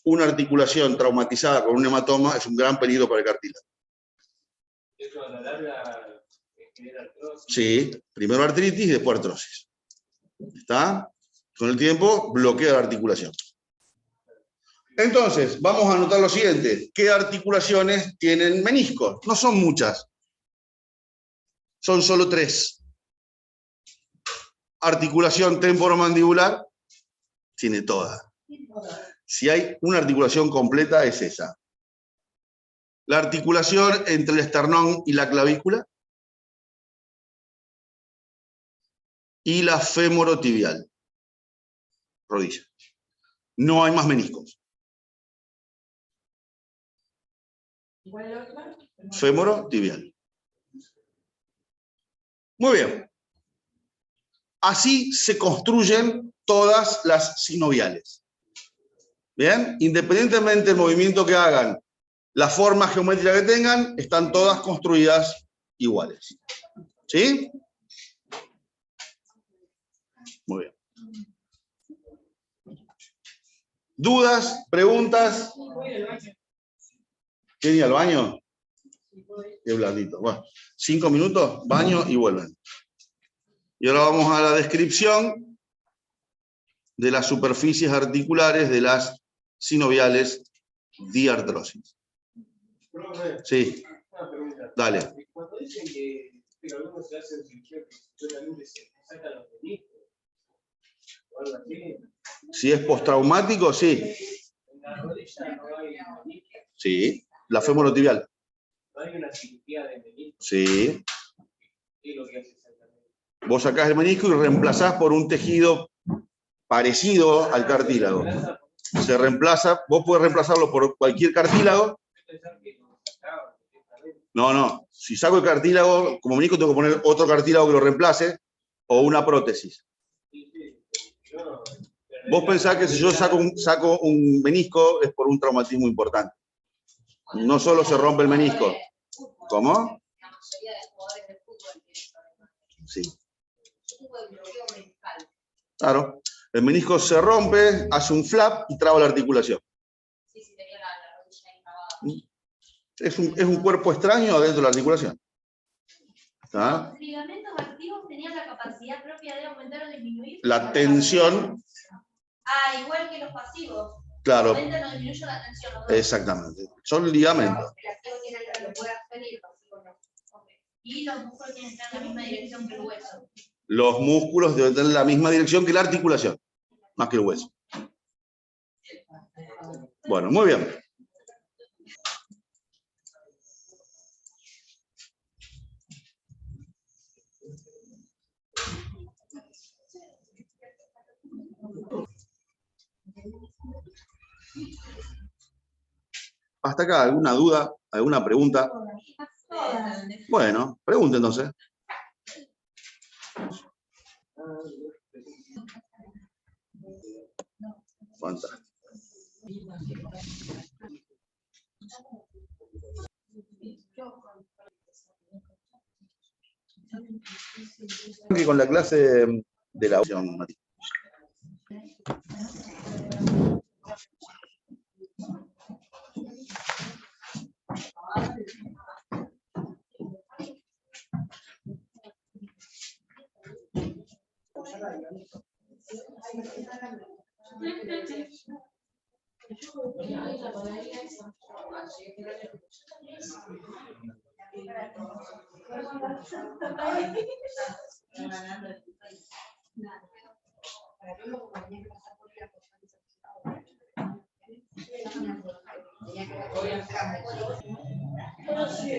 B: Una articulación traumatizada con un hematoma es un gran peligro para el cartílago.
E: Eso a la larga genera artrosis.
B: Sí, primero artritis y después artrosis. ¿Está? Con el tiempo bloquea la articulación. Entonces, vamos a anotar lo siguiente. ¿Qué articulaciones tienen meniscos? No son muchas. Son solo 3. Articulación temporomandibular, tiene todas. Si hay una articulación completa, es esa. La articulación entre el esternón y la clavícula. Y la femorotibial. Rodilla. No hay más meniscos. Femorotibial. Muy bien. Así se construyen todas las sinoviales. ¿Bien? Independientemente del movimiento que hagan, la forma geométrica que tengan, están todas construidas iguales. ¿Sí? Muy bien. ¿Dudas? ¿Preguntas? ¿Quieren ir al baño? Qué blandito. Bueno, 5 minutos, baño y vuelven. Y ahora vamos a la descripción de las superficies articulares de las sinoviales diartrosis.
E: Profe,
B: Sí,
E: una pregunta.
B: dale.
E: Cuando dicen que algunos se hacen cirugía que solamente se sacan los meniscos, o algo así,
B: Si es postraumático, sí.
E: en la rodilla no hay menisco,
B: Sí. La femorotibial.
E: no hay una cirugía de menisco.
B: Sí.
E: ¿Qué es lo que hace exactamente?
B: Vos sacás el menisco y reemplazás por un tejido parecido al cartílago. Se reemplaza, vos podés reemplazarlo por cualquier cartílago. No. Si saco el cartílago, como menisco tengo que poner otro cartílago que lo reemplace o una prótesis. Vos pensás que si yo saco un menisco es por un traumatismo importante. No solo se rompe el menisco. ¿Cómo?
D: La mayoría de jugadores de fútbol tienen problemas.
B: Sí.
D: Tuvo el bloqueo meniscal.
B: Claro. El menisco se rompe, hace un flap y traba la articulación.
D: Sí, tenía la rodilla ahí trabada.
B: Es un cuerpo extraño adentro de la articulación. ¿Está?
D: Los ligamentos activos tenían la capacidad propia de aumentar o disminuir
B: La tensión.
D: Ah, igual que los pasivos.
B: Claro.
D: Aumentan o disminuyen la tensión. ¿No?
B: Exactamente. Son ligamentos.
A: El activo tiene el lo puede hacer y el pasivo no.
D: Okay. Y los músculos tienen que estar en la misma dirección que el hueso.
B: Los músculos deben tener la misma dirección que la articulación, más que el hueso. Bueno, muy bien. ¿Hasta acá alguna duda, alguna pregunta? Bueno, pregunte entonces. Fantástico. Que con la clase de la opción, Mati.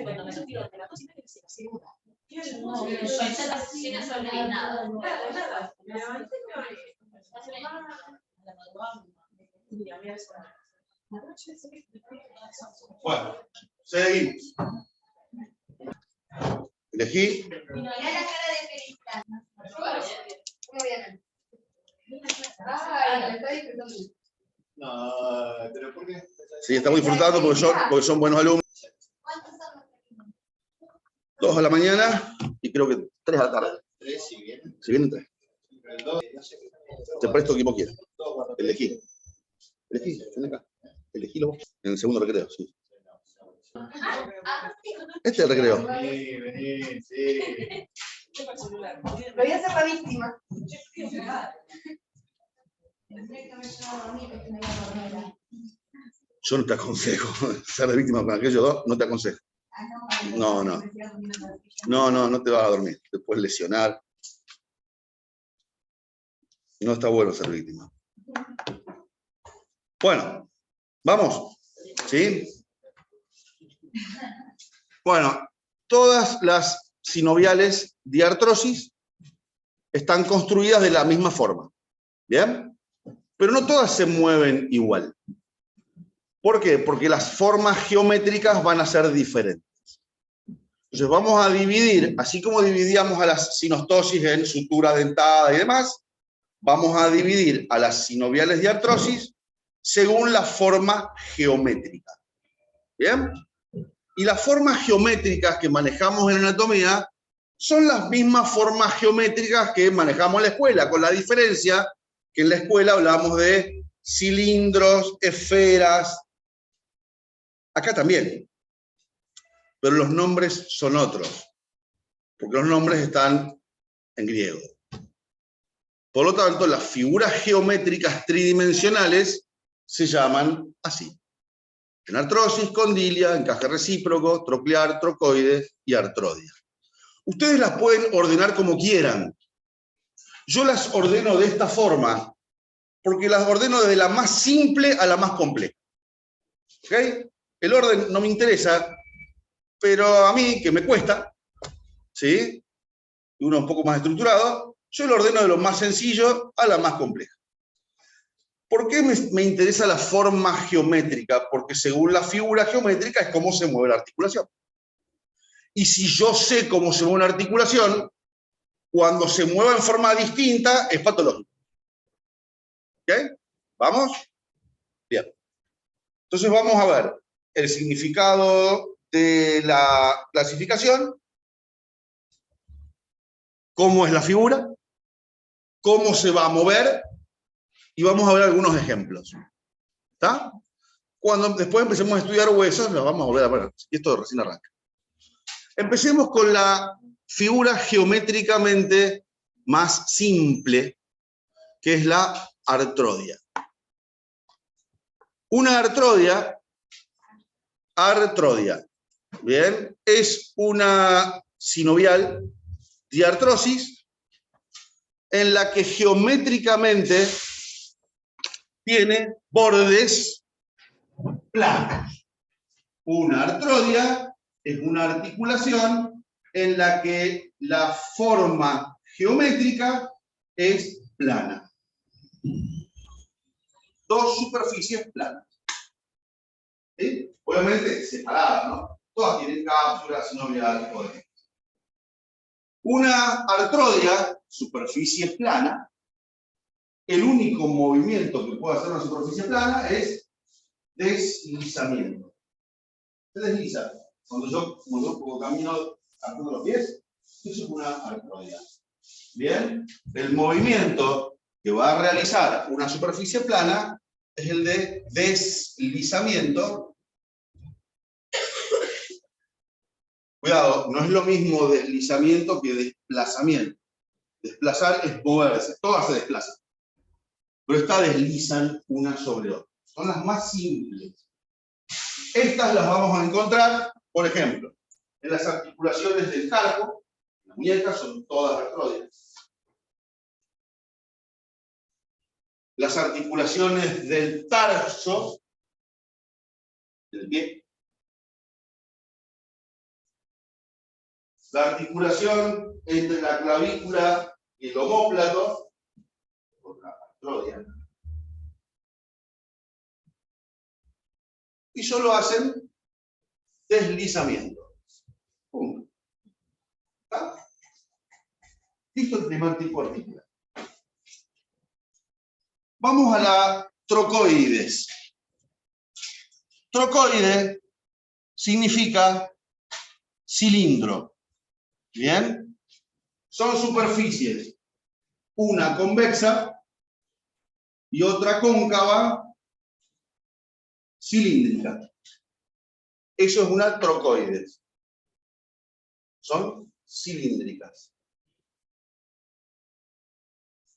C: Cuando me retiro de la cocina, que se la segura. No, esa cocina son nada. Nada.
B: Bueno, seguimos. Elegí.
A: Mirá la cara de felicidad. Muy bien. Ay, me está disfrutando.
E: No, pero ¿por qué?
B: Sí, estamos disfrutando porque son buenos alumnos.
A: ¿Cuántos son los pequeños?
B: 2 a la mañana y creo que 3 a la tarde.
E: 3 si vienen.
B: Si vienen 3.
E: Pero el 2, no sé.
B: Te presto equipo quieras. Elegí. Elegí, ven acá. Elegílo vos. En el segundo recreo, sí. Este es el recreo.
E: Vení, vení, sí.
A: Lo voy a hacer la víctima.
B: Yo no te aconsejo ser de víctima con aquellos dos, no te aconsejo. No te vas a dormir. Te puedes lesionar. No está bueno ser víctima. Bueno, vamos. ¿Sí? Bueno, todas las sinoviales diartrosis están construidas de la misma forma. ¿Bien? Pero no todas se mueven igual. ¿Por qué? Porque las formas geométricas van a ser diferentes. Entonces vamos a dividir, así como dividíamos a las sinostosis en sutura dentada y demás, vamos a dividir a las sinoviales diartrosis según la forma geométrica. ¿Bien? Y las formas geométricas que manejamos en anatomía son las mismas formas geométricas que manejamos en la escuela, con la diferencia que en la escuela hablamos de cilindros, esferas. Acá también. Pero los nombres son otros, porque los nombres están en griego. Por lo tanto, las figuras geométricas tridimensionales se llaman así. Enartrosis, condilia, encaje recíproco, troclear, trocoide y artrodia. Ustedes las pueden ordenar como quieran. Yo las ordeno de esta forma, porque las ordeno desde la más simple a la más compleja. ¿Ok? El orden no me interesa, pero a mí, que me cuesta, ¿sí? Y uno un poco más estructurado, yo lo ordeno de lo más sencillo a la más compleja. ¿Por qué me interesa la forma geométrica? Porque según la figura geométrica es cómo se mueve la articulación. Y si yo sé cómo se mueve una articulación, cuando se mueva en forma distinta, es patológico. ¿Ok? ¿Vamos? Bien. Entonces vamos a ver el significado de la clasificación, cómo es la figura, cómo se va a mover, y vamos a ver algunos ejemplos. ¿Está? Cuando después empecemos a estudiar huesos, los vamos a volver a ver. Y esto recién arranca. Empecemos con la figura geométricamente más simple, que es la artrodia. Una artrodia, bien, es una sinovial diartrosis en la que geométricamente tiene bordes planos. Una artrodia es una articulación en la que la forma geométrica es plana. Dos superficies planas. ¿Sí? Obviamente separadas, ¿no? Todas tienen cápsulas, sinoviales, todo eso. Una artrodia, superficie plana, el único movimiento que puede hacer una superficie plana es deslizamiento. Se desliza. Cuando yo camino sacando los pies, eso es una artrodia. Bien, el movimiento que va a realizar una superficie plana es el de deslizamiento. Cuidado, no es lo mismo deslizamiento que desplazamiento. Desplazar es moverse, todas se desplazan. Pero estas deslizan una sobre otra. Son las más simples. Estas las vamos a encontrar, por ejemplo, en las articulaciones del carpo. Las muñecas son todas artrodias. Las articulaciones del tarso, del pie. La articulación entre la clavícula y el omóplato, por la artrodia. Y solo hacen deslizamiento. Punto. ¿Está? Listo el primer tipo articular. Vamos a la trocoides. Trocoide significa cilindro. ¿Bien? Son superficies, una convexa y otra cóncava cilíndrica. Eso es una trocoides. Son cilíndricas.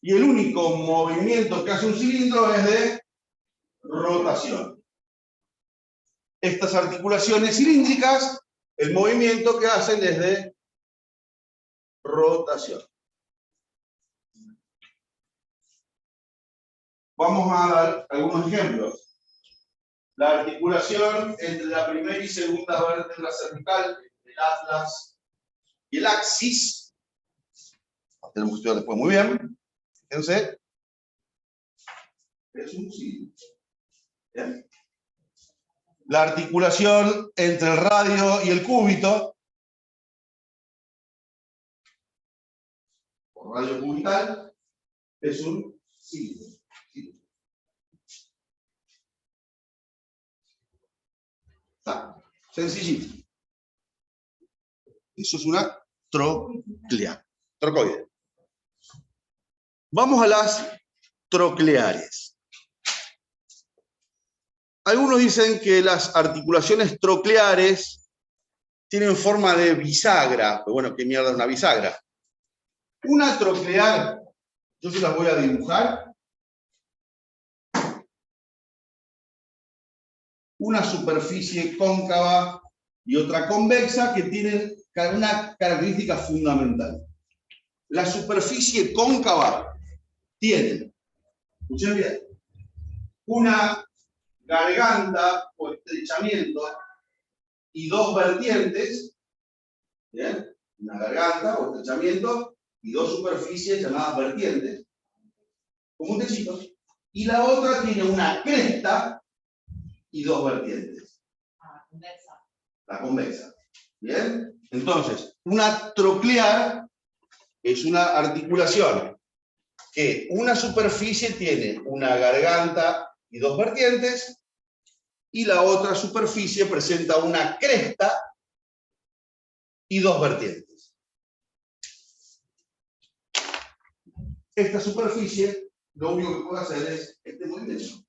B: Y el único movimiento que hace un cilindro es de rotación. Estas articulaciones cilíndricas, el movimiento que hacen es de rotación. Vamos a dar algunos ejemplos. La articulación entre la primera y segunda vértebra cervical, el atlas y el axis. Lo tenemos que estudiar después muy bien. Fíjense. Es un cilindro. ¿Bien? La articulación entre el radio y el cúbito, o radio cubital, es un cilindro. Está sencillito. Eso es una trocoide. Vamos a las trocleares. Algunos dicen que las articulaciones trocleares tienen forma de bisagra. Pero bueno, ¿qué mierda es una bisagra? Una troclear, yo se las voy a dibujar. Una superficie cóncava y otra convexa que tienen una característica fundamental. La superficie cóncava tiene, escuchen bien, una garganta o estrechamiento y dos vertientes, ¿bien? Una garganta o estrechamiento y dos superficies llamadas vertientes, como un techito, y la otra tiene una cresta y dos vertientes. La convexa. ¿Bien? Entonces, una troclear es una articulación que una superficie tiene una garganta y dos vertientes, y la otra superficie presenta una cresta y dos vertientes. Esta superficie lo único que puede hacer es este movimiento.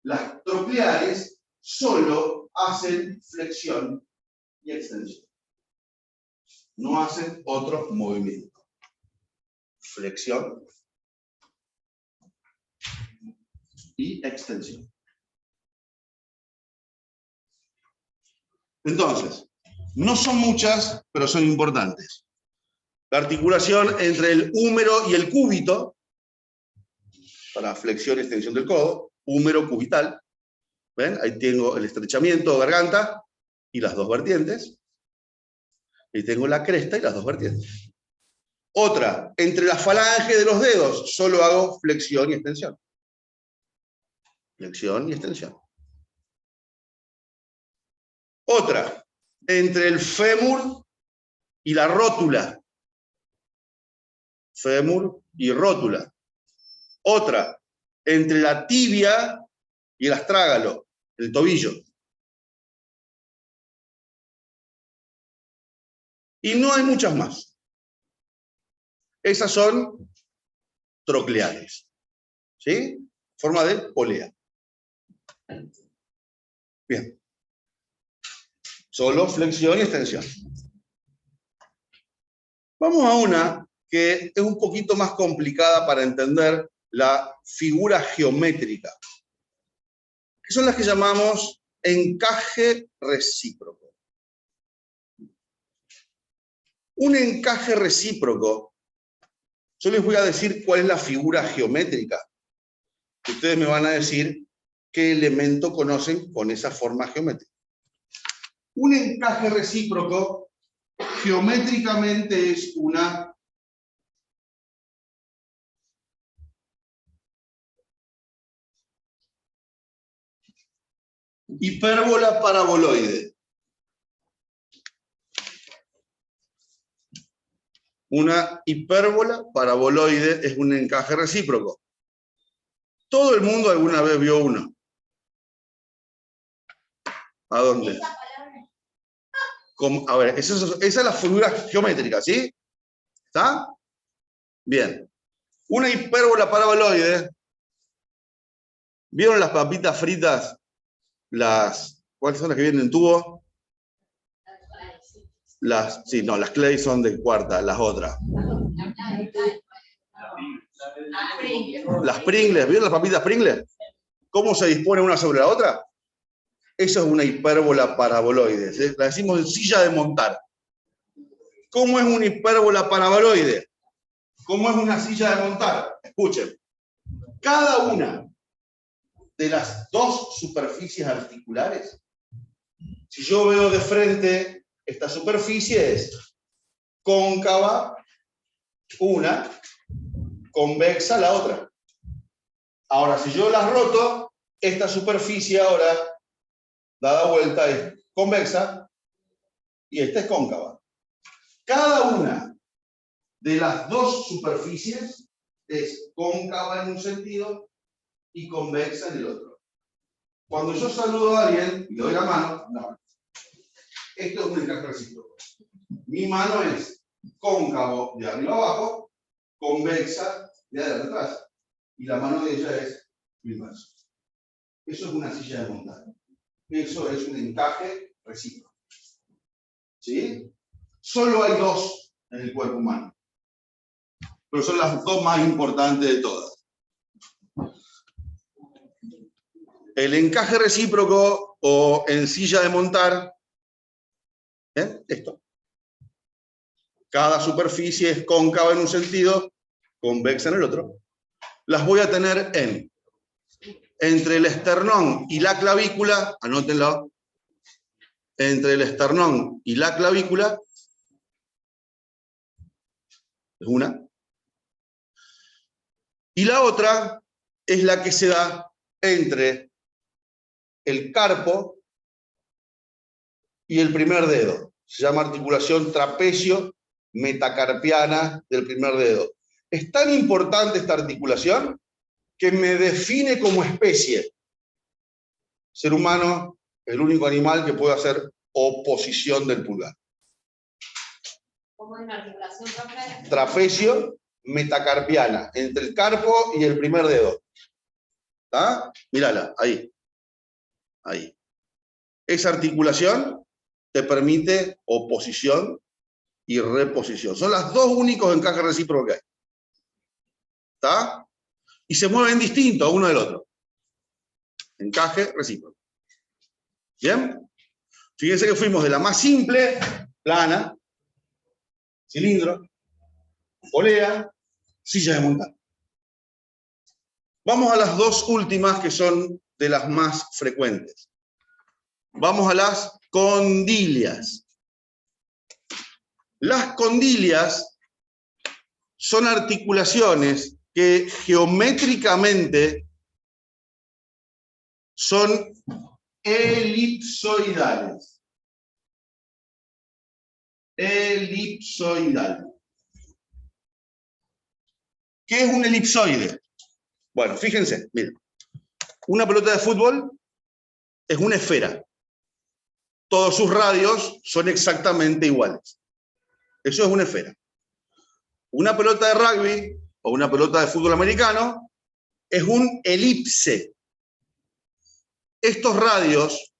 B: Las trocleares solo hacen flexión y extensión. No hacen otro movimiento. Flexión y extensión. Entonces, no son muchas, pero son importantes. La articulación entre el húmero y el cúbito, para flexión y extensión del codo, húmero cubital. ¿Ven? Ahí tengo el estrechamiento garganta y las dos vertientes. Ahí tengo la cresta y las dos vertientes. Otra, entre la falange de los dedos, solo hago flexión y extensión. Flexión y extensión. Otra, entre el fémur y la rótula. Fémur y rótula. Otra, entre la tibia y el astrágalo, el tobillo. Y no hay muchas más. Esas son trocleares. ¿Sí? Forma de polea. Bien. Solo flexión y extensión. Vamos a una que es un poquito más complicada para entender la figura geométrica, que son las que llamamos encaje recíproco. Un encaje recíproco, yo les voy a decir cuál es la figura geométrica. Ustedes me van a decir qué elemento conocen con esa forma geométrica. Un encaje recíproco geométricamente es una hipérbola paraboloide. Una hipérbola paraboloide es un encaje recíproco. Todo el mundo alguna vez vio uno. ¿A dónde? A ver, esa es la figura geométrica, ¿sí? ¿Está? Bien. Una hipérbola paraboloide. ¿Vieron las papitas fritas? ¿Cuáles son las que vienen en tubo? Sí, no, las Clay son de cuarta, las otras. Las Pringles, ¿vieron las papitas Pringles? ¿Cómo se dispone una sobre la otra? Eso es una hipérbola paraboloide. ¿Sí? La decimos en silla de montar. ¿Cómo es una hipérbola paraboloide? ¿Cómo es una silla de montar? Escuchen. Cada una de las dos superficies articulares, si yo veo de frente, esta superficie es cóncava, una, convexa la otra. Ahora, si yo las roto, esta superficie ahora, dada vuelta, es convexa y esta es cóncava. Cada una de las dos superficies es cóncava en un sentido y convexa en el otro. Cuando yo saludo a alguien y le doy la mano, no. Esto es un encaje recíproco. Mi mano es cóncavo de arriba abajo, convexa de adelante atrás. Y la mano de ella es mi brazo. Eso es una silla de montar. Eso es un encaje recíproco. ¿Sí? Solo hay dos en el cuerpo humano. Pero son las dos más importantes de todas. El encaje recíproco o en silla de montar, esto. Cada superficie es cóncava en un sentido, convexa en el otro. Las voy a tener entre el esternón y la clavícula, anótenlo, entre el esternón y la clavícula, es una. Y la otra es la que se da entre el carpo y el primer dedo. Se llama articulación trapecio metacarpiana del primer dedo. Es tan importante esta articulación que me define como especie. Ser humano es el único animal que puede hacer oposición del pulgar.
D: ¿Cómo es la articulación trapecio?
B: Trapecio metacarpiana, entre el carpo y el primer dedo. ¿Está? Mírala, ahí. Ahí. Esa articulación te permite oposición y reposición. Son los dos únicos encajes recíprocos que hay. ¿Está? Y se mueven distintos uno del otro. Encaje recíproco. ¿Bien? Fíjense que fuimos de la más simple, plana, cilindro, polea, silla de montar. Vamos a las dos últimas que son de las más frecuentes. Vamos a las condilias. Las condilias son articulaciones que geométricamente son elipsoidales. Elipsoidal. ¿Qué es un elipsoide? Bueno, fíjense, miren. Una pelota de fútbol es una esfera. Todos sus radios son exactamente iguales. Eso es una esfera. Una pelota de rugby o una pelota de fútbol americano es un elipse. Estos radios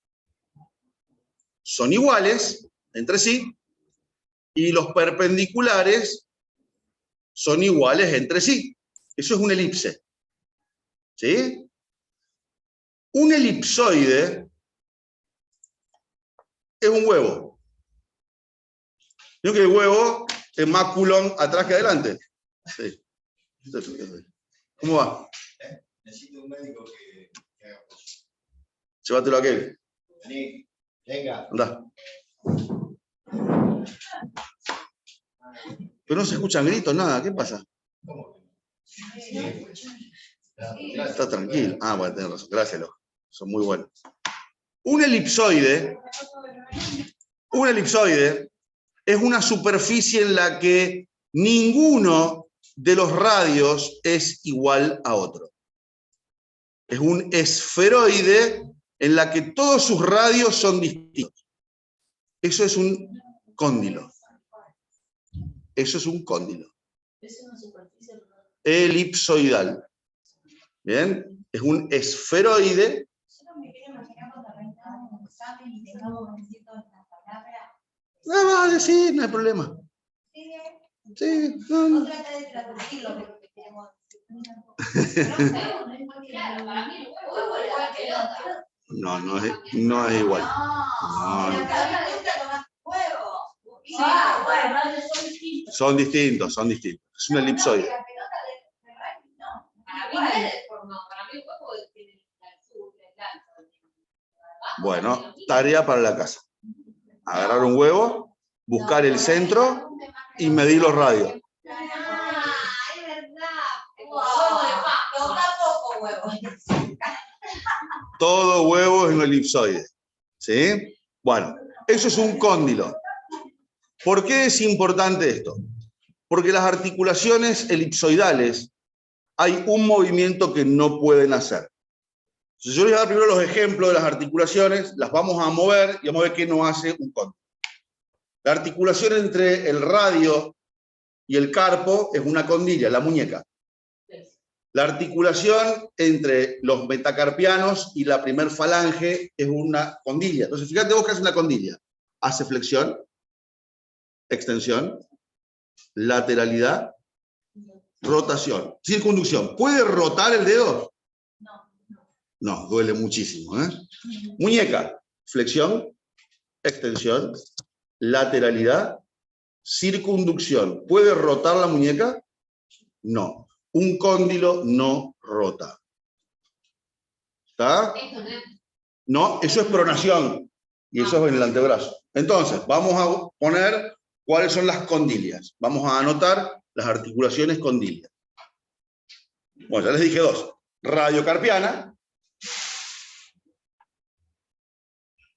B: son iguales entre sí y los perpendiculares son iguales entre sí. Eso es un elipse. ¿Sí? Un elipsoide es un huevo. ¿Vieron que el huevo es más culón atrás que adelante? Sí. ¿Cómo va?
F: Necesito un médico que haga
B: Llévatelo a aquel.
F: Vení, venga.
B: Andá. Pero no se escuchan gritos, nada. ¿Qué pasa?
F: ¿Cómo que no? Gracias.
B: Está tranquilo. Ah, bueno, tenés razón. Gracias, loco. Son muy buenos. Un elipsoide es una superficie en la que ninguno de los radios es igual a otro. Es un esferoide en la que todos sus radios son distintos. Eso es un cóndilo. Eso es un cóndilo.
C: Es una superficie.
B: Elipsoidal. ¿Bien? Es un esferoide.
A: Yo no me quiero imaginar cuando rendamos un examen y tengamos que decir todas estas palabras.
B: No vas a decir, no hay problema. Sí, no, no.
A: O trata de traducir lo que queremos
C: Claro,
A: decir.
C: para mí el huevo es igual que el otro.
B: No es igual.
A: No,
B: No,
A: pero
B: no.
A: cada vez gusta tomar huevo.
C: Ah, bueno, radios son distintos.
B: Son distintos. Es un elipsoide.
A: La pelota de rugby, no.
C: Para mí no es deformado. Para mí el huevo tiene el alto.
B: Bueno, tarea para la casa. Agarrar un huevo, buscar el centro y medir los radios.
A: Ah, es verdad.
C: Huevo de pasto.
A: Toca poco huevo.
B: Todo huevo es un elipsoide. ¿Sí? Bueno, eso es un cóndilo. ¿Por qué es importante esto? Porque las articulaciones elipsoidales hay un movimiento que no pueden hacer. Entonces, yo les voy a dar primero los ejemplos de las articulaciones, las vamos a mover y vamos a ver qué no hace un cóndilo. La articulación entre el radio y el carpo es una condilla, la muñeca. La articulación entre los metacarpianos y la primer falange es una condilla. Entonces, fíjate vos que hace una condilla. Hace flexión, extensión, lateralidad, rotación, circunducción. ¿Puede rotar el dedo? No, duele muchísimo. ¿Eh? Muñeca, flexión, extensión, lateralidad, circunducción. ¿Puede rotar la muñeca? No. Un cóndilo no rota. ¿Está? No, eso es pronación. Y eso es en el antebrazo. Entonces, vamos a poner cuáles son las condilias. Vamos a anotar las articulaciones condilias. Bueno, ya les dije dos. Radiocarpiana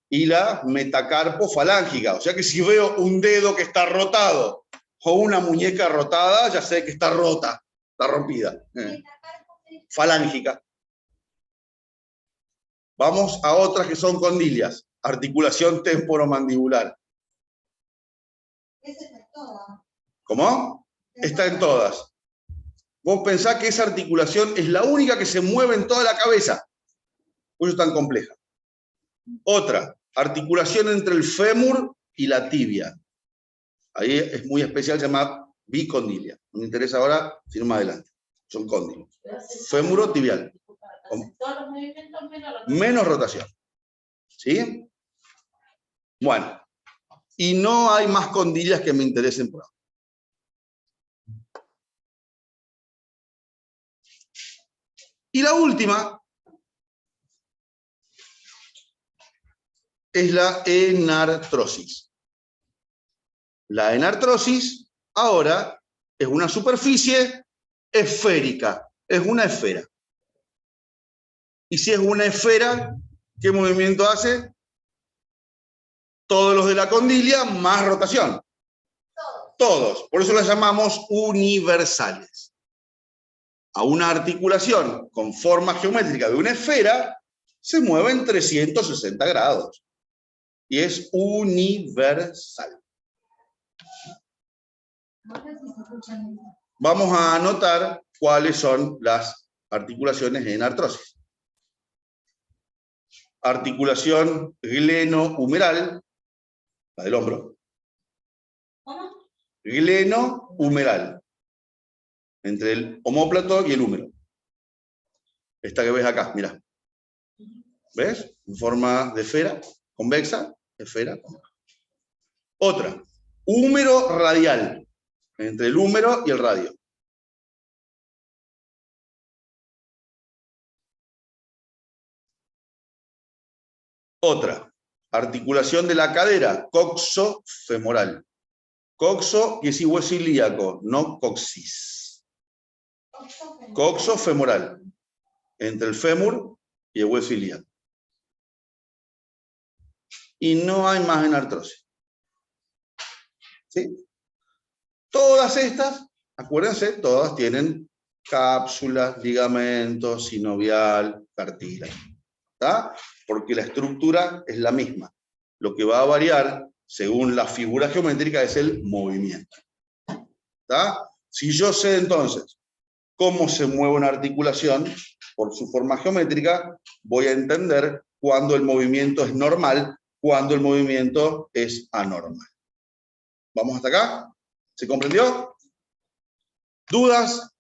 B: y la metacarpofalángica. O sea que si veo un dedo que está rotado o una muñeca rotada, ya sé que está rota, está rompida. Falángica. Vamos a otras que son condilias. Articulación temporomandibular.
A: Esa es toda.
B: ¿Cómo? Está en todas. Vos pensás que esa articulación es la única que se mueve en toda la cabeza. Por eso es tan compleja. Otra, articulación entre el fémur y la tibia. Ahí es muy especial, se llama bicondilia. No me interesa ahora, sino más adelante. Son cóndilos. Fémuro tibial.
C: Todos los movimientos
B: Menos rotación. ¿Sí? Bueno. Y no hay más condilias que me interesen por ahora. Y la última es la enartrosis. La enartrosis ahora es una superficie esférica, es una esfera. Y si es una esfera, ¿qué movimiento hace? Todos los de la condilia más rotación. Todos. Por eso las llamamos universales. A una articulación con forma geométrica de una esfera se mueve en 360 grados. Y es universal. Vamos a anotar cuáles son las articulaciones en artrosis. Articulación glenohumeral, la del hombro.
C: ¿Cómo?
B: Glenohumeral, entre el omóplato y el húmero. Esta que ves acá, mira. ¿Ves? En forma de esfera, convexa, esfera. Otra, húmero radial, entre el húmero y el radio. Otra, articulación de la cadera, coxofemoral. Coxo quiere decir hueso ilíaco, no coxis. Coxofemoral, entre el fémur y el hueso ilíaco. Y no hay más en artrosis. ¿Sí? Todas estas, acuérdense, todas tienen cápsulas, ligamentos, sinovial, cartílago. ¿Está? Porque la estructura es la misma. Lo que va a variar, según la figura geométrica, es el movimiento. ¿Está? Si yo sé entonces cómo se mueve una articulación, por su forma geométrica, voy a entender cuándo el movimiento es normal, cuándo el movimiento es anormal. ¿Vamos hasta acá? ¿Se comprendió? ¿Dudas?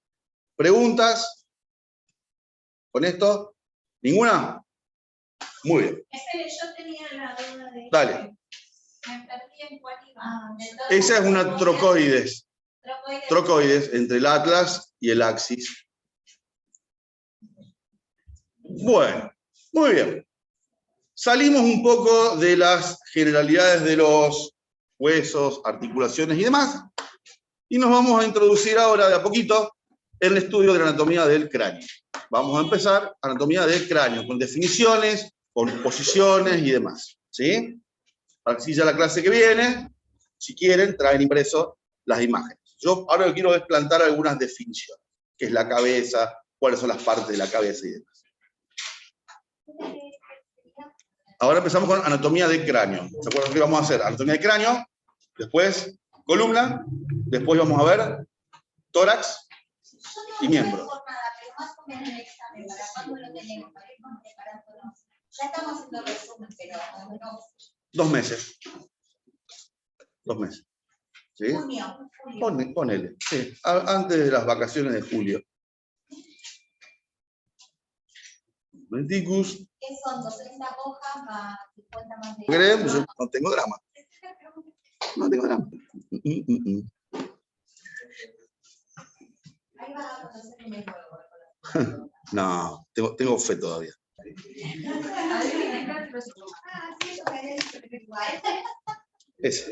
B: ¿Preguntas? ¿Con esto? ¿Ninguna? Muy bien.
C: Espere, yo tenía la duda de...
B: Dale.
C: Me perdí en cuál iba.
B: Esa es una trocoides.
C: Trocoides.
B: Trocoides entre el atlas y el axis. Bueno, muy bien. Salimos un poco de las generalidades de los huesos, articulaciones y demás, y nos vamos a introducir ahora de a poquito en el estudio de la anatomía del cráneo. Vamos a empezar anatomía del cráneo, con definiciones, con posiciones y demás. ¿Sí? Para que si ya la clase que viene, si quieren, traen impreso las imágenes. Yo ahora quiero desplantar algunas definiciones, qué es la cabeza, cuáles son las partes de la cabeza y demás. Ahora empezamos con anatomía del cráneo. ¿Se acuerdan qué vamos a hacer? Anatomía del cráneo, después columna, después vamos a ver tórax y miembro.
C: Pero más o menos el examen, ¿para cuándo lo tenemos? ¿Para ir preparándonos? Ya estamos haciendo resumen, pero no.
B: 2 meses. 2 meses. ¿Sí?
C: Junio.
B: Ponele. Sí. Antes de las vacaciones de julio. Menticus.
C: ¿Qué son? 200 hojas más 50 más de...
B: ¿Creen? Yo no tengo drama. No tengo drama.
C: Ahí vas a conocer un método.
B: No, tengo fe todavía.
A: Ah, sí, eso me había dicho que era igual.
B: Ese.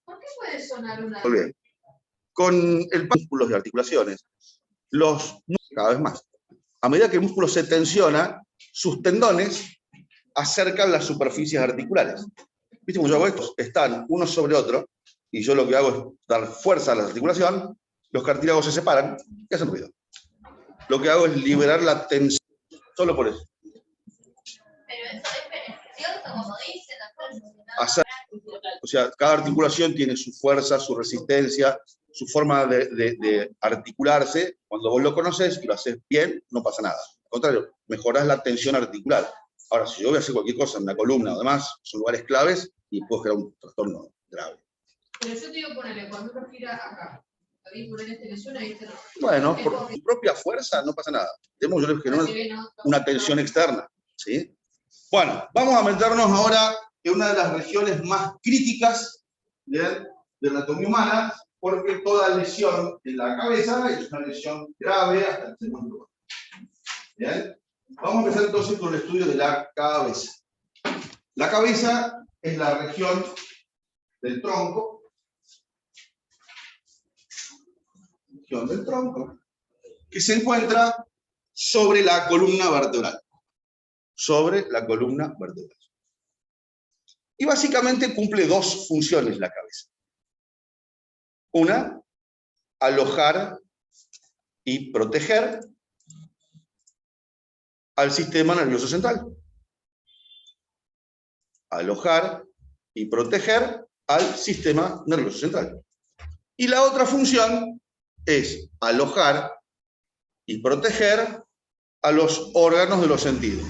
D: ¿Por qué puede sonar una?
B: Muy bien. Con el músculos y articulaciones, cada vez más. A medida que el músculo se tensiona, sus tendones acercan las superficies articulares. ¿Viste cómo yo hago esto? Están uno sobre otro, y yo lo que hago es dar fuerza a la articulación, los cartílagos se separan y hacen ruido. Lo que hago es liberar la tensión, solo por eso.
C: Pero eso es beneficioso, como dicen.
B: O sea, cada articulación tiene su fuerza, su resistencia, su forma de articularse. Cuando vos lo conoces y lo haces bien, no pasa nada. Al contrario, mejorás la tensión articular. Ahora, si yo voy a hacer cualquier cosa en la columna o demás, son lugares claves y puedo crear un trastorno grave.
D: Pero yo te digo, ponele, cuando uno gira acá, ahí por este le suena y este no.
B: Bueno, por tu propia fuerza no pasa nada. Tenemos que generar una tensión externa. ¿Sí? Bueno, vamos a meternos ahora en una de las regiones más críticas de la anatomía humana, porque toda lesión en la cabeza es una lesión grave hasta el segundo lugar. ¿Bien? Vamos a empezar entonces con el estudio de la cabeza. La cabeza es la región del tronco, que se encuentra sobre la columna vertebral. Sobre la columna vertebral. Y básicamente cumple 2 funciones la cabeza. Una, alojar y proteger al sistema nervioso central. Alojar y proteger al sistema nervioso central. Y la otra función es alojar y proteger a los órganos de los sentidos.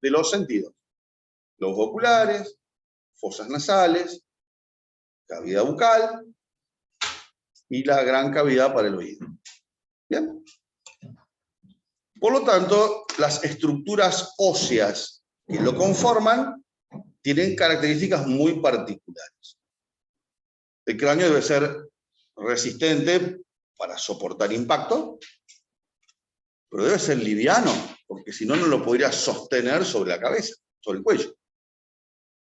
B: De los sentidos. Los oculares, fosas nasales, cavidad bucal y la gran cavidad para el oído. ¿Bien? Por lo tanto, las estructuras óseas que lo conforman tienen características muy particulares. El cráneo debe ser resistente para soportar impacto, pero debe ser liviano, porque si no, no lo podría sostener sobre la cabeza, sobre el cuello.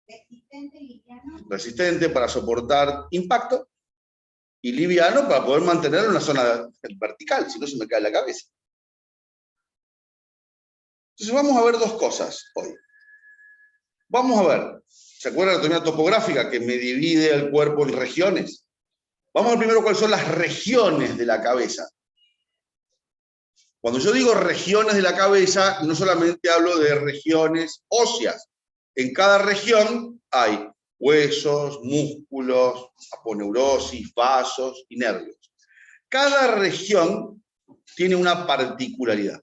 A: Resistente, liviano.
B: Resistente para soportar impacto y liviano para poder mantenerlo en una zona vertical, si no se me cae la cabeza. Entonces vamos a ver dos cosas hoy. Vamos a ver, ¿se acuerdan de la anatomía topográfica que me divide el cuerpo en regiones? Vamos a ver primero cuáles son las regiones de la cabeza. Cuando yo digo regiones de la cabeza, no solamente hablo de regiones óseas. En cada región hay huesos, músculos, aponeurosis, vasos y nervios. Cada región tiene una particularidad.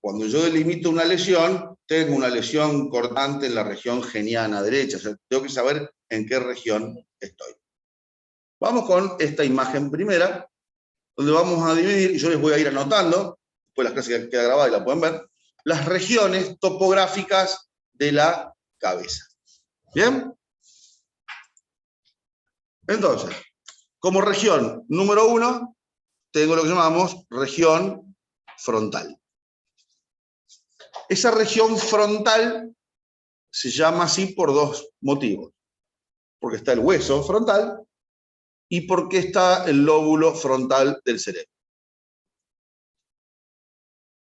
B: Cuando yo delimito una lesión, tengo una lesión cortante en la región geniana derecha. O sea, tengo que saber en qué región estoy. Vamos con esta imagen primera, donde vamos a dividir, y yo les voy a ir anotando, después las clases que queda grabada y la pueden ver, las regiones topográficas de la cabeza. ¿Bien? Entonces, como región número 1, tengo lo que llamamos región frontal. Esa región frontal se llama así por dos motivos. Porque está el hueso frontal y porque está el lóbulo frontal del cerebro.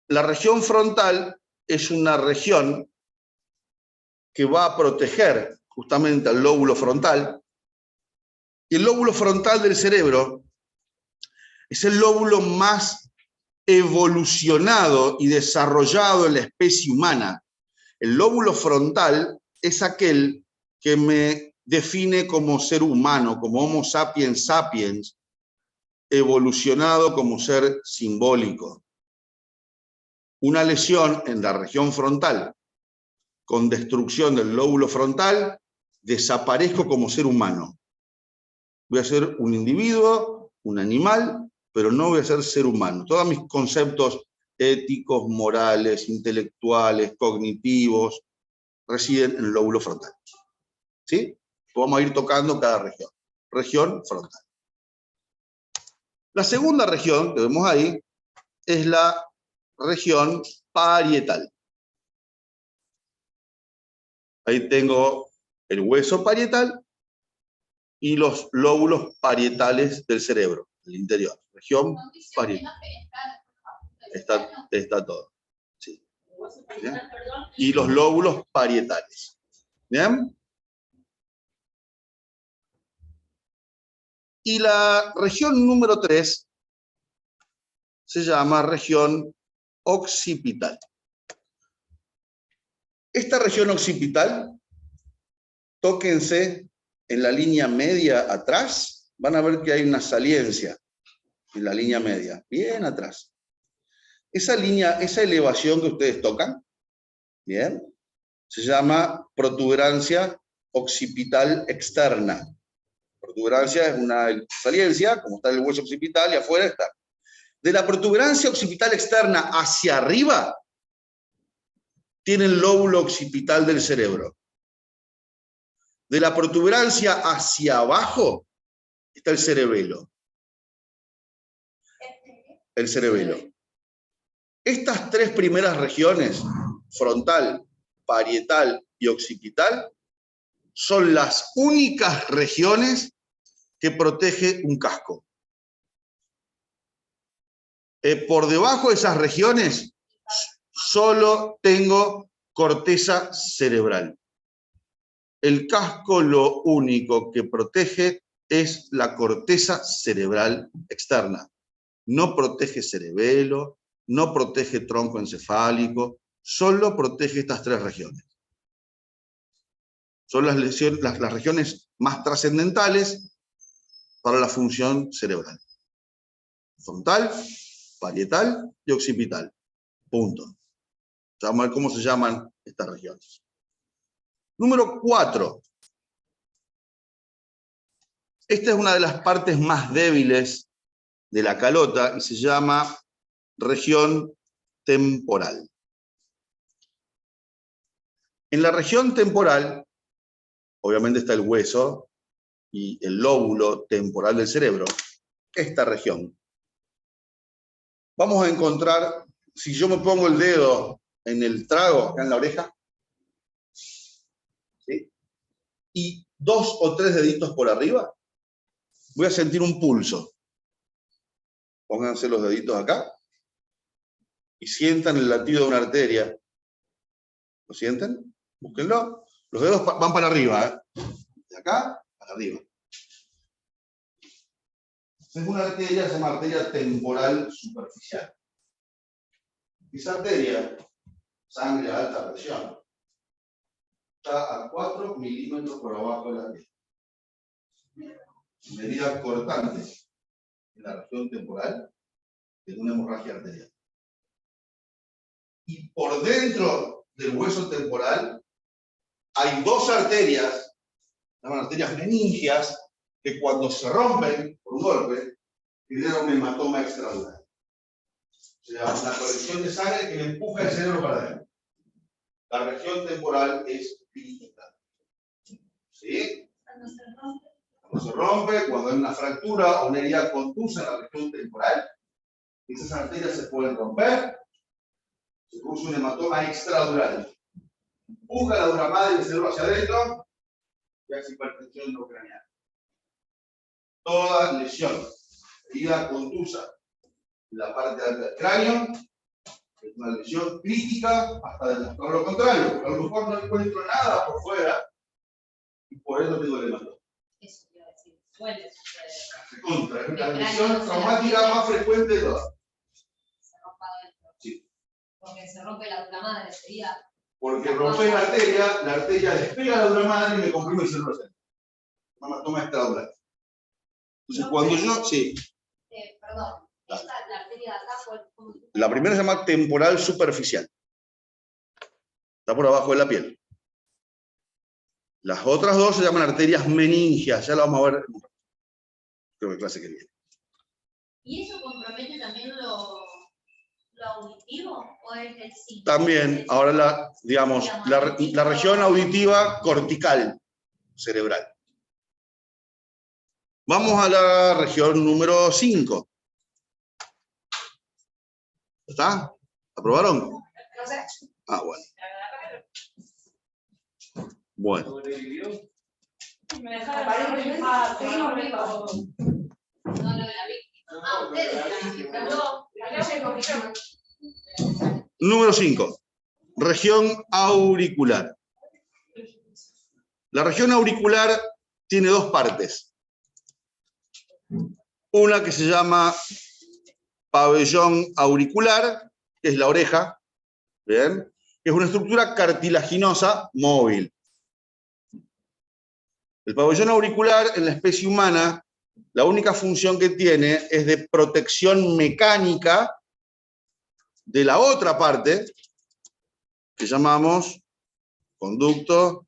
B: La región frontal es una región que va a proteger justamente al lóbulo frontal. Y el lóbulo frontal del cerebro es el lóbulo más evolucionado y desarrollado en la especie humana. El lóbulo frontal es aquel que me define como ser humano, como Homo sapiens sapiens, evolucionado como ser simbólico. Una lesión en la región frontal con destrucción del lóbulo frontal, desaparezco como ser humano. Voy a ser un individuo, un animal, pero no voy a ser ser humano. Todos mis conceptos éticos, morales, intelectuales, cognitivos, residen en el lóbulo frontal. ¿Sí? Vamos a ir tocando cada región. Región frontal. La segunda región que vemos ahí es la región parietal. Ahí tengo el hueso parietal y los lóbulos parietales del cerebro, del interior. Región parietal. Está todo. Sí. ¿Bien? Y los lóbulos parietales. ¿Bien? Y la región número 3 se llama región occipital. Esta región occipital, tóquense en la línea media atrás, van a ver que hay una saliencia en la línea media, bien atrás. Esa línea, esa elevación que ustedes tocan, bien, se llama protuberancia occipital externa. Protuberancia es una saliencia, como está el hueso occipital y afuera está. De la protuberancia occipital externa hacia arriba, tiene el lóbulo occipital del cerebro. De la protuberancia hacia abajo está el cerebelo. El cerebelo. Estas tres primeras regiones, frontal, parietal y occipital, son las únicas regiones que protege un casco. Por debajo de esas regiones, solo tengo corteza cerebral. El casco lo único que protege es la corteza cerebral externa. No protege cerebelo, no protege tronco encefálico, solo protege estas tres regiones. Son las regiones más trascendentales para la función cerebral. Frontal, parietal y occipital. Punto. Vamos a ver cómo se llaman estas regiones. Número 4. Esta es una de las partes más débiles de la calota y se llama región temporal. En la región temporal, obviamente está el hueso y el lóbulo temporal del cerebro, esta región. Vamos a encontrar, si yo me pongo el dedo en el trago, acá en la oreja, ¿sí? Y 2 o 3 deditos por arriba, voy a sentir un pulso. Pónganse los deditos acá y sientan el latido de una arteria. ¿Lo sienten? Búsquenlo. Los dedos van para arriba, ¿eh? De acá para arriba. Es una arteria, se llama arteria temporal superficial. Esa arteria, sangre a alta presión, está a 4 milímetros por abajo de la piel. Medida cortante en la región temporal de una hemorragia arterial. Y por dentro del hueso temporal hay 2 arterias, se llaman arterias meningias, que cuando se rompen por un golpe, generan un hematoma extradural. O sea, una colección de sangre que le empuja el cerebro para adentro. La región temporal es crítica. ¿Sí? Cuando se rompe, cuando hay una fractura o una herida contusa en la región temporal, esas arterias se pueden romper, se produce un hematoma extradural. Empuja la dura madre del cerebro hacia adentro y hace hipertensión intracraneal. Toda lesión, herida contusa en la parte alta del cráneo, es una lesión crítica hasta demostrar lo contrario, porque a lo mejor no encuentro nada por fuera y por eso tengo el hematoma.
C: Eso te iba a decir. Suele suceder.
B: Contra, es la lesión traumática más frecuente de todas.
C: Se rompa adentro.
B: Sí.
C: Porque se rompe la dura madre, sería.
B: Porque rompe la arteria despega la dura madre y me comprime el cerebro central. Una hematoma extradural. Entonces,
C: No,
B: cuando
C: pero-
B: yo, sí.
C: Perdón, esta, la arteria de acá fue.
B: La primera se llama temporal superficial. Está por abajo de la piel. Las otras 2 se llaman arterias meningias. Ya la vamos a ver. Creo que clase que viene.
D: ¿Y eso compromete también lo auditivo o es el sí?
B: También, ahora la región auditiva cortical, cerebral. Vamos a la región número 5. ¿Está? ¿Aprobaron?
A: No sé.
B: Ah, bueno. Bueno.
E: ¿Cómo le dividió?
C: Me dejaron
A: Seguimos ricos.
C: No, lo de la víctima. Ah, ustedes.
A: No, acá llegó, Guillermo.
B: Número 5. Región auricular. La región auricular tiene 2 partes. Una que se llama pabellón auricular, que es la oreja, ¿bien? Que es una estructura cartilaginosa móvil. El pabellón auricular en la especie humana, la única función que tiene es de protección mecánica de la otra parte, que llamamos conducto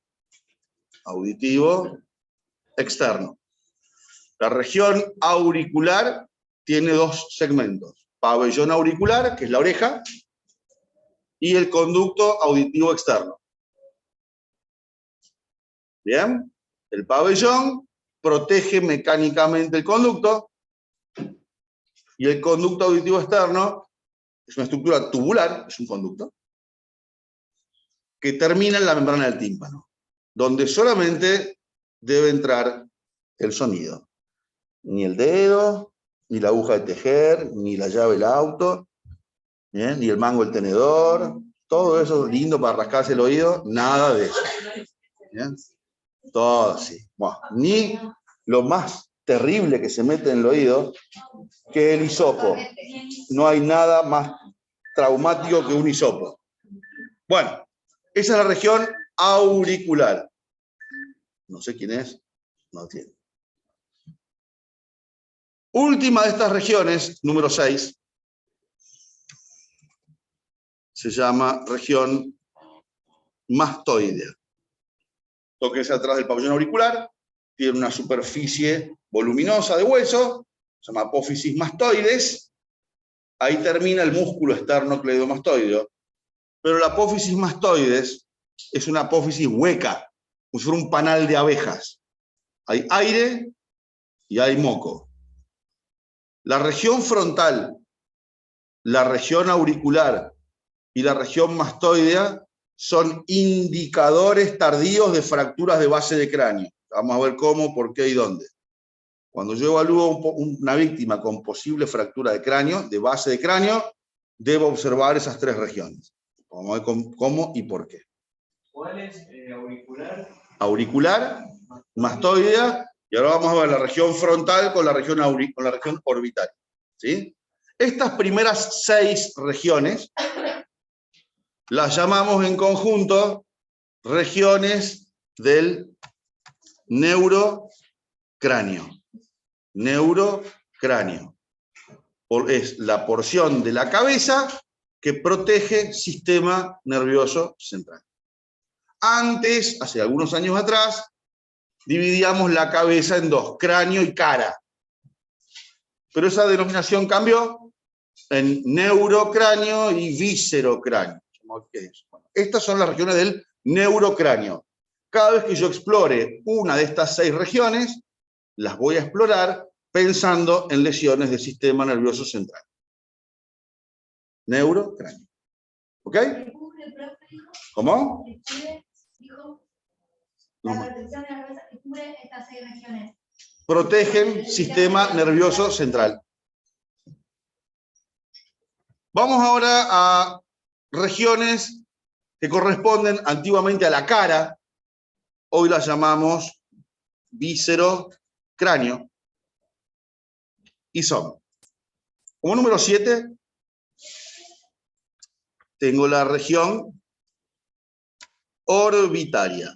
B: auditivo externo. La región auricular tiene 2 segmentos. Pabellón auricular, que es la oreja, y el conducto auditivo externo. ¿Bien? El pabellón protege mecánicamente el conducto y el conducto auditivo externo es una estructura tubular, es un conducto, que termina en la membrana del tímpano, donde solamente debe entrar el sonido. Ni el dedo, ni la aguja de tejer, ni la llave del auto, ¿bien? Ni el mango del tenedor, todo eso lindo para rascarse el oído, nada de eso. ¿Bien? Todo así. Bueno, ni lo más terrible que se mete en el oído, que el hisopo. No hay nada más traumático que un hisopo. Bueno, esa es la región auricular. No sé quién es, no tiene. Última de estas regiones, número 6, se llama región mastoidea. Tóquense atrás del pabellón auricular, tiene una superficie voluminosa de hueso, se llama apófisis mastoides, ahí termina el músculo esternocleidomastoideo, pero la apófisis mastoides es una apófisis hueca, como si fuera un panal de abejas. Hay aire y hay moco. La región frontal, la región auricular y la región mastoidea son indicadores tardíos de fracturas de base de cráneo. Vamos a ver cómo, por qué y dónde. Cuando yo evalúo una víctima con posible fractura de cráneo, de base de cráneo, debo observar esas tres regiones. Vamos a ver cómo y por qué.
E: ¿Cuál es auricular?
B: Auricular, mastoidea, y ahora vamos a ver la región frontal con la región orbitaria. ¿Sí? Estas primeras 6 regiones las llamamos en conjunto regiones del neurocráneo. Neurocráneo. Es la porción de la cabeza que protege sistema nervioso central. Antes, hace algunos años atrás, dividíamos la cabeza en 2, cráneo y cara. Pero esa denominación cambió en neurocráneo y viscerocráneo. Estas son las regiones del neurocráneo. Cada vez que yo explore una de estas 6 regiones, las voy a explorar pensando en lesiones del sistema nervioso central. Neurocráneo. ¿Ok? ¿Cómo?
D: La protección de la cabeza que cubre estas 6 regiones.
B: Protegen sistema nervioso central. Vamos ahora a regiones que corresponden antiguamente a la cara. Hoy las llamamos viscerocráneo. Y son, como número 7, tengo la región orbitaria.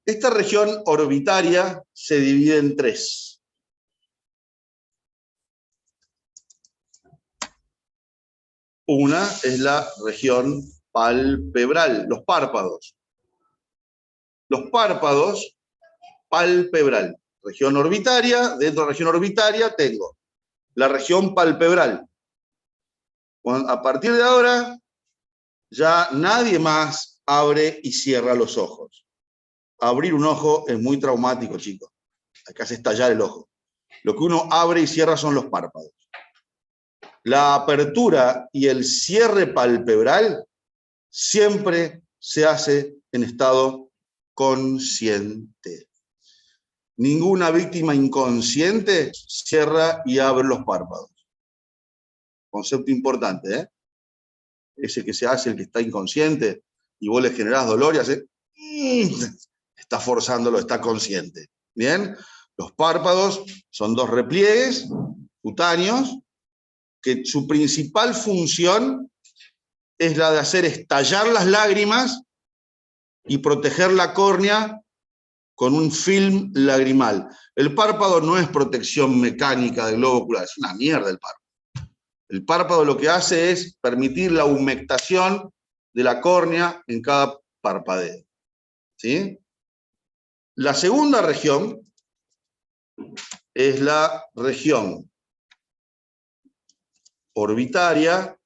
B: Esta región orbitaria se divide en 3. Una es la región palpebral, los párpados. Los párpados, palpebral. Región orbitaria, dentro de la región orbitaria tengo la región palpebral. A partir de ahora, ya nadie más abre y cierra los ojos. Abrir un ojo es muy traumático, chicos. Acá hace estallar el ojo. Lo que uno abre y cierra son los párpados. La apertura y el cierre palpebral siempre se hace en estado consciente. Ninguna víctima inconsciente cierra y abre los párpados. Concepto importante, ¿eh? Ese que se hace, el que está inconsciente, y vos le generás dolor y hace... Está forzándolo, está consciente. ¿Bien? Los párpados son 2 repliegues cutáneos que su principal función es la de hacer estallar las lágrimas y proteger la córnea con un film lagrimal. El párpado no es protección mecánica del globo ocular, es una mierda el párpado. El párpado lo que hace es permitir la humectación de la córnea en cada parpadeo. ¿Sí? La segunda región es la región orbitaria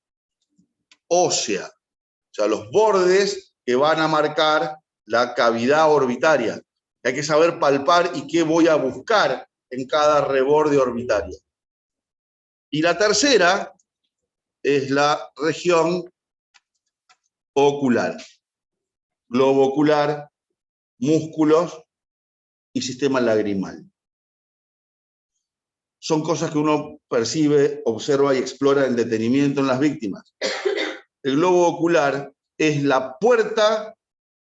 B: ósea, o sea, los bordes que van a marcar la cavidad orbitaria. Hay que saber palpar y qué voy a buscar en cada reborde orbitario. Y la tercera es la región ocular, globo ocular, músculos y sistema lagrimal. Son cosas que uno percibe, observa y explora en detenimiento en las víctimas. El globo ocular es la puerta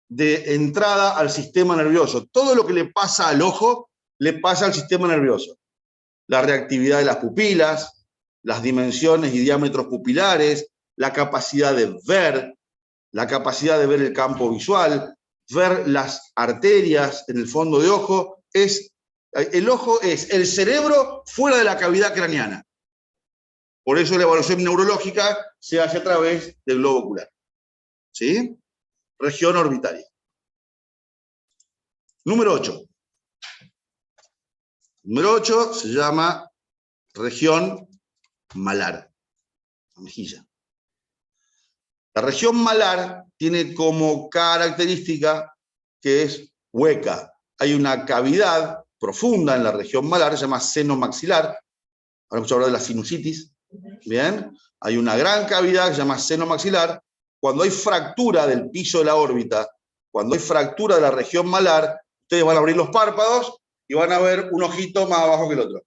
B: de entrada al sistema nervioso. Todo lo que le pasa al ojo, le pasa al sistema nervioso. La reactividad de las pupilas, las dimensiones y diámetros pupilares, la capacidad de ver el campo visual, ver las arterias en el fondo de ojo. El ojo es el cerebro fuera de la cavidad craneana. Por eso la evaluación neurológica se hace a través del globo ocular. ¿Sí? Región orbitaria. Número 8. Número 8 se llama región malar, la mejilla. La región malar tiene como característica que es hueca. Hay una cavidad profunda en la región malar, se llama seno maxilar. Ahora hemos hablado de la sinusitis. Bien, hay una gran cavidad que se llama seno maxilar. Cuando hay fractura del piso de la órbita, cuando hay fractura de la región malar, ustedes van a abrir los párpados y van a ver un ojito más abajo que el otro.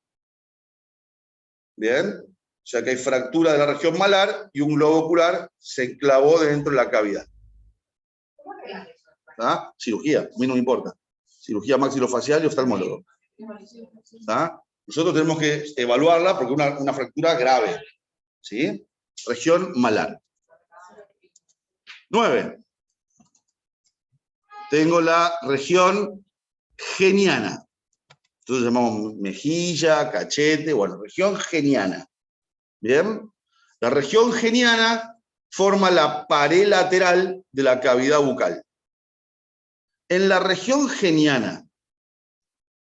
B: Bien, o sea que hay fractura de la región malar y un globo ocular se enclavó dentro de la cavidad.
A: ¿Cómo arreglas eso?
B: ¿Ah? Cirugía, a mí no me importa. Cirugía maxilofacial y oftalmólogo. ¿Ah? Nosotros tenemos que evaluarla porque es una fractura grave. ¿Sí? Región malar. 9. Tengo la región geniana. Entonces llamamos mejilla, cachete, bueno, región geniana. ¿Bien? La región geniana forma la pared lateral de la cavidad bucal. En la región geniana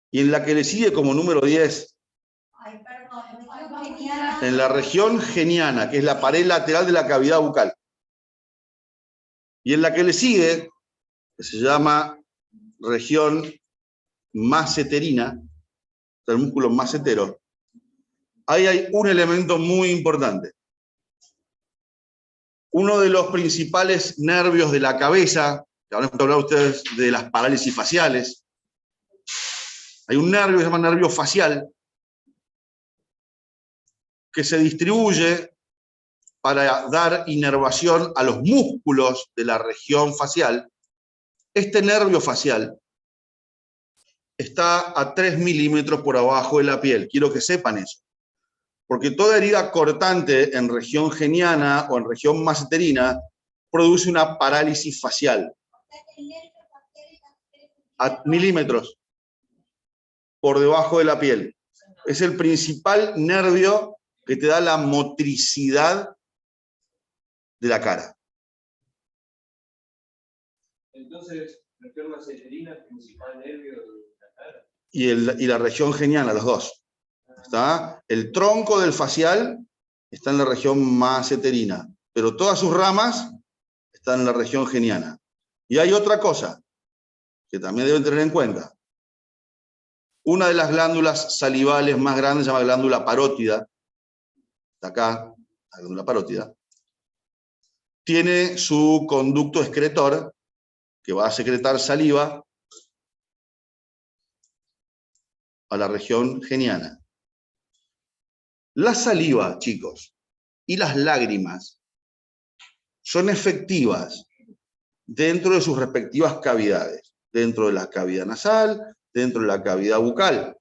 B: y en la que le sigue como número 10,
A: Ay, perdón, región geniana.
B: en la región geniana, que es la pared lateral de la cavidad bucal, y en la que le sigue, que se llama región maseterina, el músculo masetero, ahí hay un elemento muy importante. Uno de los principales nervios de la cabeza, que ahora han hablado ustedes de las parálisis faciales, hay un nervio que se llama nervio facial, que se distribuye para dar inervación a los músculos de la región facial. Este nervio facial está a 3 milímetros por abajo de la piel. Quiero que sepan eso. Porque toda herida cortante en región geniana o en región maseterina produce una parálisis facial. A milímetros por debajo de la piel. Es el principal nervio que te da la motricidad de la cara.
E: Entonces, región maseterina, principal nervio de la cara.
B: Y la región geniana, los dos. ¿Está? El tronco del facial está en la región maseterina, pero todas sus ramas están en la región geniana. Y hay otra cosa que también deben tener en cuenta. Una de las glándulas salivales más grandes se llama glándula parótida. Está acá, la glándula parótida. Tiene su conducto excretor, que va a secretar saliva a la región geniana. La saliva, chicos, y las lágrimas son efectivas dentro de sus respectivas cavidades. Dentro de la cavidad nasal, dentro de la cavidad bucal.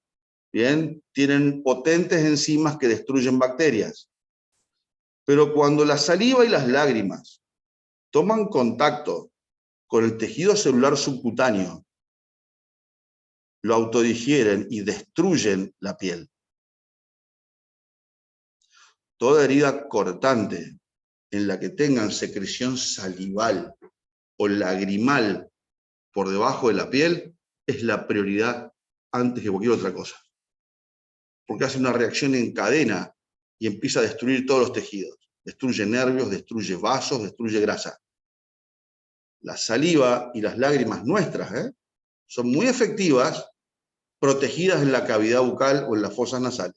B: Bien, tienen potentes enzimas que destruyen bacterias. Pero cuando la saliva y las lágrimas toman contacto con el tejido celular subcutáneo, lo autodigieren y destruyen la piel. Toda herida cortante en la que tengan secreción salival o lagrimal por debajo de la piel es la prioridad antes que cualquier otra cosa. Porque hace una reacción en cadena y empieza a destruir todos los tejidos. Destruye nervios, destruye vasos, destruye grasa. La saliva y las lágrimas nuestras son muy efectivas protegidas en la cavidad bucal o en las fosas nasales.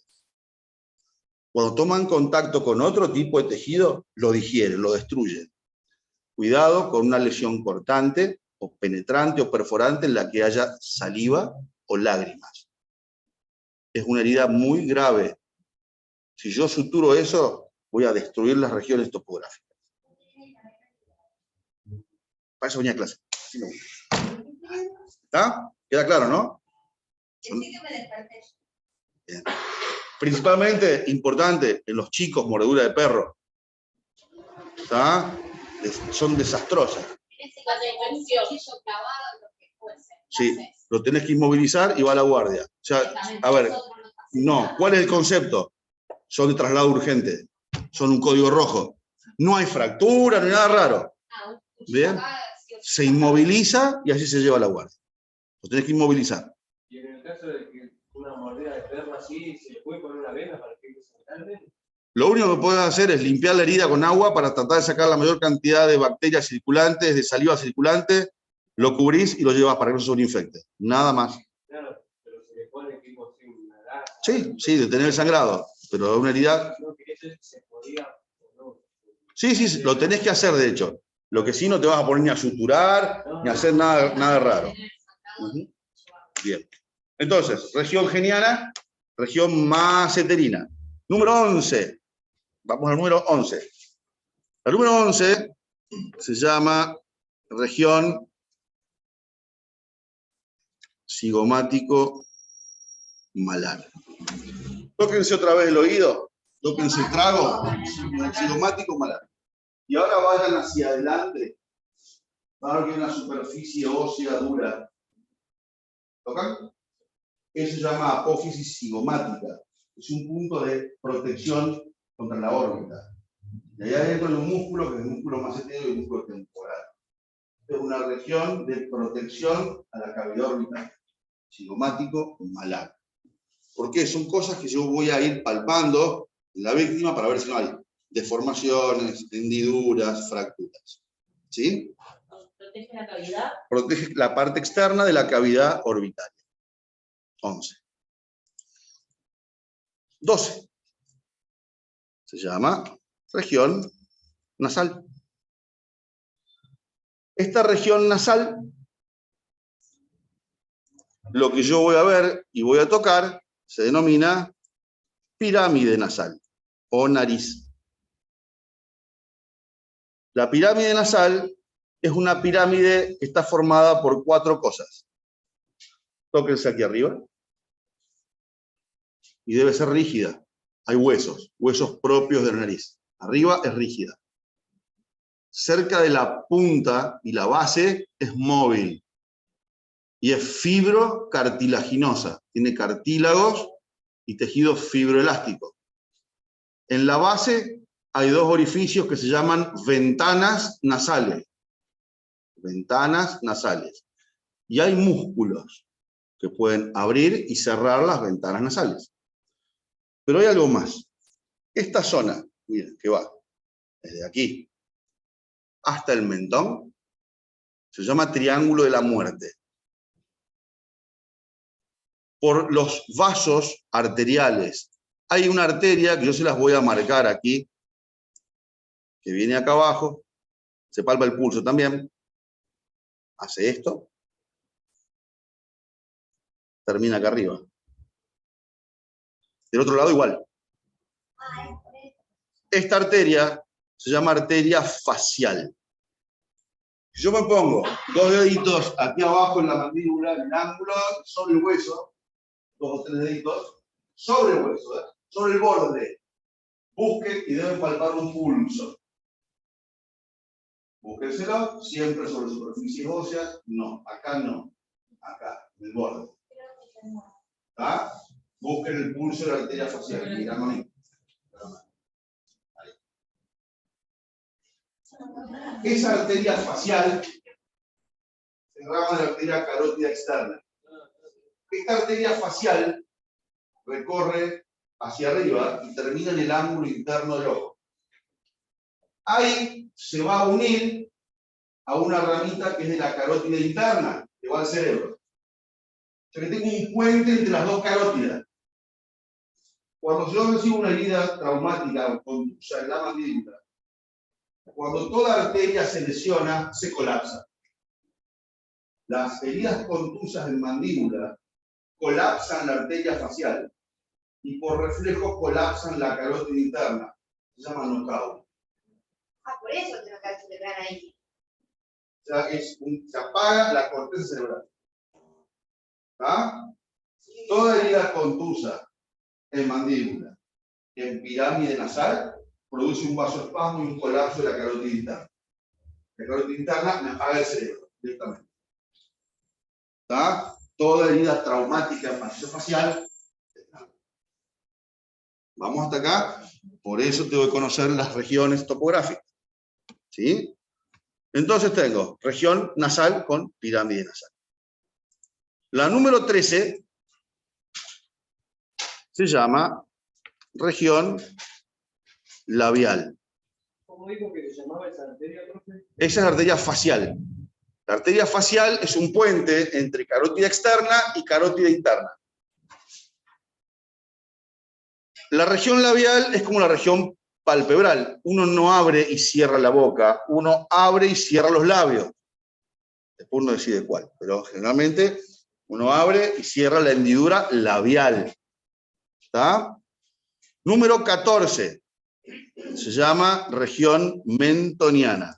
B: Cuando toman contacto con otro tipo de tejido, lo digieren, lo destruyen. Cuidado con una lesión cortante o penetrante o perforante en la que haya saliva o lágrimas. Es una herida muy grave. Si yo suturo eso, voy a destruir las regiones topográficas. Para eso venía a clase. ¿Está? ¿Queda claro, no?
A: Decí que me desperté.
B: Bien. Principalmente, importante, en los chicos, mordedura de perro. ¿Está? Son desastrosas. Sí, lo tenés que inmovilizar y va a la guardia. O sea, a ver, no, ¿cuál es el concepto? Son de traslado urgente, son un código rojo. No hay fractura, ni nada raro. ¿Bien? Se inmoviliza y así se lleva a la guardia. Lo tenés que inmovilizar.
E: Y en el caso de que una mordida de perro así, ¿se le puede poner una vena para que se salve?
B: Lo único que puedes hacer es limpiar la herida con agua para tratar de sacar la mayor cantidad de bacterias circulantes, de saliva circulante, lo cubrís y lo llevas para que no se sobreinfecte. Nada más.
E: Claro, pero se le pone tipo así una gasa.
B: Sí, sí, detener el sangrado, pero una herida...
E: No, quería saber si se podía o no.
B: Sí, sí, lo tenés que hacer, de hecho. Lo que sí, no te vas a poner ni a suturar, ni a hacer nada raro. Ujú. Bien. Entonces, región geniana, región maceterina. Número 11. Vamos al número 11. La número 11 se llama región cigomático malar. Tóquense otra vez el oído, tóquense el trago, cigomático malar. Y ahora vayan hacia adelante. Va a ver que hay una superficie ósea dura. ¿Tocan? Eso se llama apófisis cigomática. Es un punto de protección contra la órbita. Y allá adentro hay un músculo, que es el músculo macetero y el músculo temporal. Es una región de protección a la cavidad orbital. Cigomático malar. Porque son cosas que yo voy a ir palpando en la víctima para ver si no hay deformaciones, hendiduras, fracturas. ¿Sí?
C: ¿Protege la cavidad?
B: Protege la parte externa de la cavidad orbital. 11. 12. Se llama región nasal. Esta región nasal, lo que yo voy a ver y voy a tocar, se denomina pirámide nasal o nariz. La pirámide nasal es una pirámide que está formada por 4 cosas. Tóquense aquí arriba. Y debe ser rígida. Hay huesos propios de la nariz. Arriba es rígida. Cerca de la punta y la base es móvil. Y es fibrocartilaginosa. Tiene cartílagos y tejido fibroelástico. En la base hay 2 orificios que se llaman ventanas nasales. Ventanas nasales. Y hay músculos que pueden abrir y cerrar las ventanas nasales. Pero hay algo más. Esta zona, miren, que va desde aquí hasta el mentón, se llama triángulo de la muerte. Por los vasos arteriales. Hay una arteria que yo se las voy a marcar aquí, que viene acá abajo, se palpa el pulso también, hace esto, termina acá arriba. Del otro lado igual. Esta arteria se llama arteria facial. Si yo me pongo 2 deditos aquí abajo en la mandíbula, en el ángulo, sobre el hueso, 2 o 3 deditos, sobre el hueso, sobre el borde, busquen y deben palpar un pulso. Búsquenselo, siempre sobre superficies óseas, no, acá no, acá, en el borde. ¿Está? Busquen el pulso de la arteria facial, mirando ahí. Esa arteria facial se rama de la arteria carótida externa. Esta arteria facial recorre hacia arriba y termina en el ángulo interno del ojo. Ahí se va a unir a una ramita que es de la carótida interna, que va al cerebro. O sea que tengo un puente entre las 2 carótidas. Cuando yo recibo una herida traumática o contusa en la mandíbula, cuando toda arteria se lesiona, se colapsa. Las heridas contusas en mandíbula colapsan la arteria facial y por reflejo colapsan la carótida interna. Se llama knockout.
A: Ah, por eso te notas cerebral ahí.
B: O sea, se apaga la corteza cerebral. ¿Ah? Toda herida contusa en mandíbula, en pirámide nasal, produce un vasoespasmo y un colapso de la carótida interna. La carótida interna me apaga el cerebro directamente. ¿Está? Toda herida traumática facial. Vamos hasta acá. Por eso tengo que conocer las regiones topográficas. ¿Sí? Entonces tengo región nasal con pirámide nasal. La número 13 se llama región labial.
E: ¿Cómo dijo que se llamaba esa arteria, profe?
B: Esa es la arteria facial. La arteria facial es un puente entre carótida externa y carótida interna. La región labial es como la región palpebral. Uno no abre y cierra la boca, uno abre y cierra los labios. Después uno decide cuál, pero generalmente uno abre y cierra la hendidura labial. ¿Está? Número 14. Se llama región mentoniana.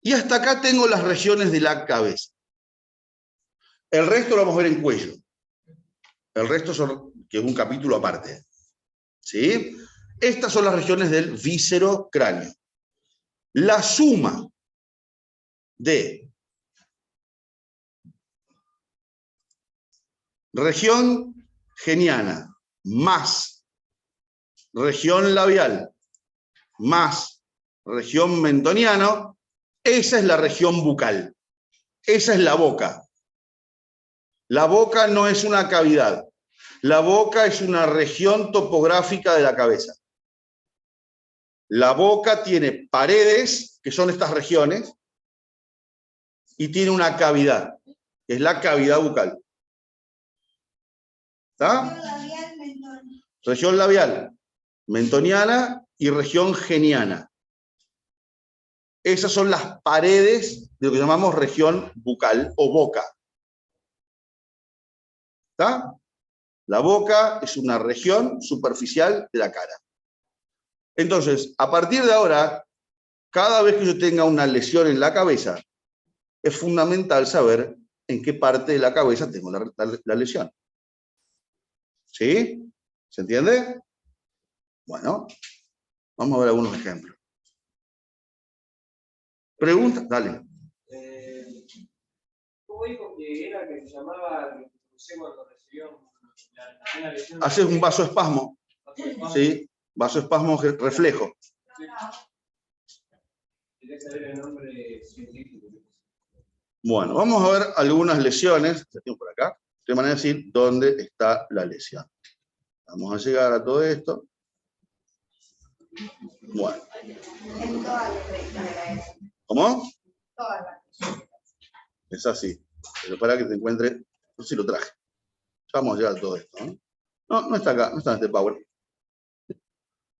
B: Y hasta acá tengo las regiones de la cabeza. El resto lo vamos a ver en cuello. El resto que es un capítulo aparte. ¿Sí? Estas son las regiones del víscero-cráneo. La suma de región geniana más región labial más región mentoniano, esa es la región bucal. Esa es la boca. La boca no es una cavidad. La boca es una región topográfica de la cabeza. La boca tiene paredes, que son estas regiones, y tiene una cavidad, que es la cavidad bucal. ¿Está? Región labial, mentoniana y región geniana. Esas son las paredes de lo que llamamos región bucal o boca. ¿Está? La boca es una región superficial de la cara. Entonces, a partir de ahora, cada vez que yo tenga una lesión en la cabeza, es fundamental saber en qué parte de la cabeza tengo la lesión. ¿Sí? ¿Se entiende? Bueno, vamos a ver algunos ejemplos. Pregunta, dale.
E: ¿Cómo dijo que era que se llamaba cuando recibió una lesión?
B: Haces un vasoespasmo. ¿Sí? Vasoespasmo reflejo.
E: Quería saber el nombre científico.
B: Bueno, vamos a ver algunas lesiones. Ya tengo por acá. De manera de decir dónde está la lesión. Vamos a llegar a todo esto. Bueno.
A: En todas las regiones.
B: ¿Cómo?
A: Todas las.
B: Es así. Pero para que te encuentre, no sé si lo traje. Ya vamos a llegar a todo esto, ¿no? No, no está acá, no está en este Power.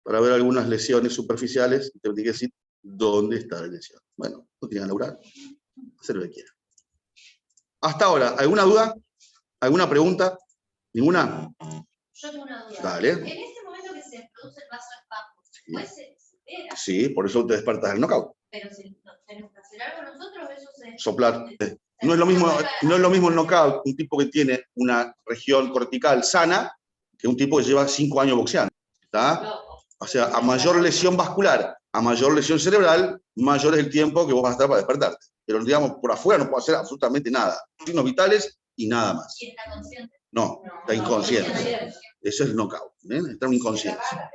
B: Para ver algunas lesiones superficiales, te tengo que decir dónde está la lesión. Bueno, no tienen que laburar. Hacer lo que quieran. Hasta ahora, ¿alguna duda? ¿Alguna pregunta? ¿Ninguna?
D: Yo tengo una duda.
B: Dale.
D: En este momento que se produce el vasoespasmo, después se supera.
B: Sí, por eso te despertas del knockout.
D: Pero tenemos que hacer algo nosotros, eso se...
B: Soplar. No es lo mismo el knockout, un tipo que tiene una región cortical sana, que un tipo que lleva 5 años boxeando. ¿Está? O sea, a mayor lesión vascular, a mayor lesión cerebral, mayor es el tiempo que vos vas a estar para despertarte. Pero digamos, por afuera no puedo hacer absolutamente nada. Signos vitales y nada más.
D: ¿Y está consciente?
B: No, está inconsciente. Eso es el knockout. Está en inconsciencia.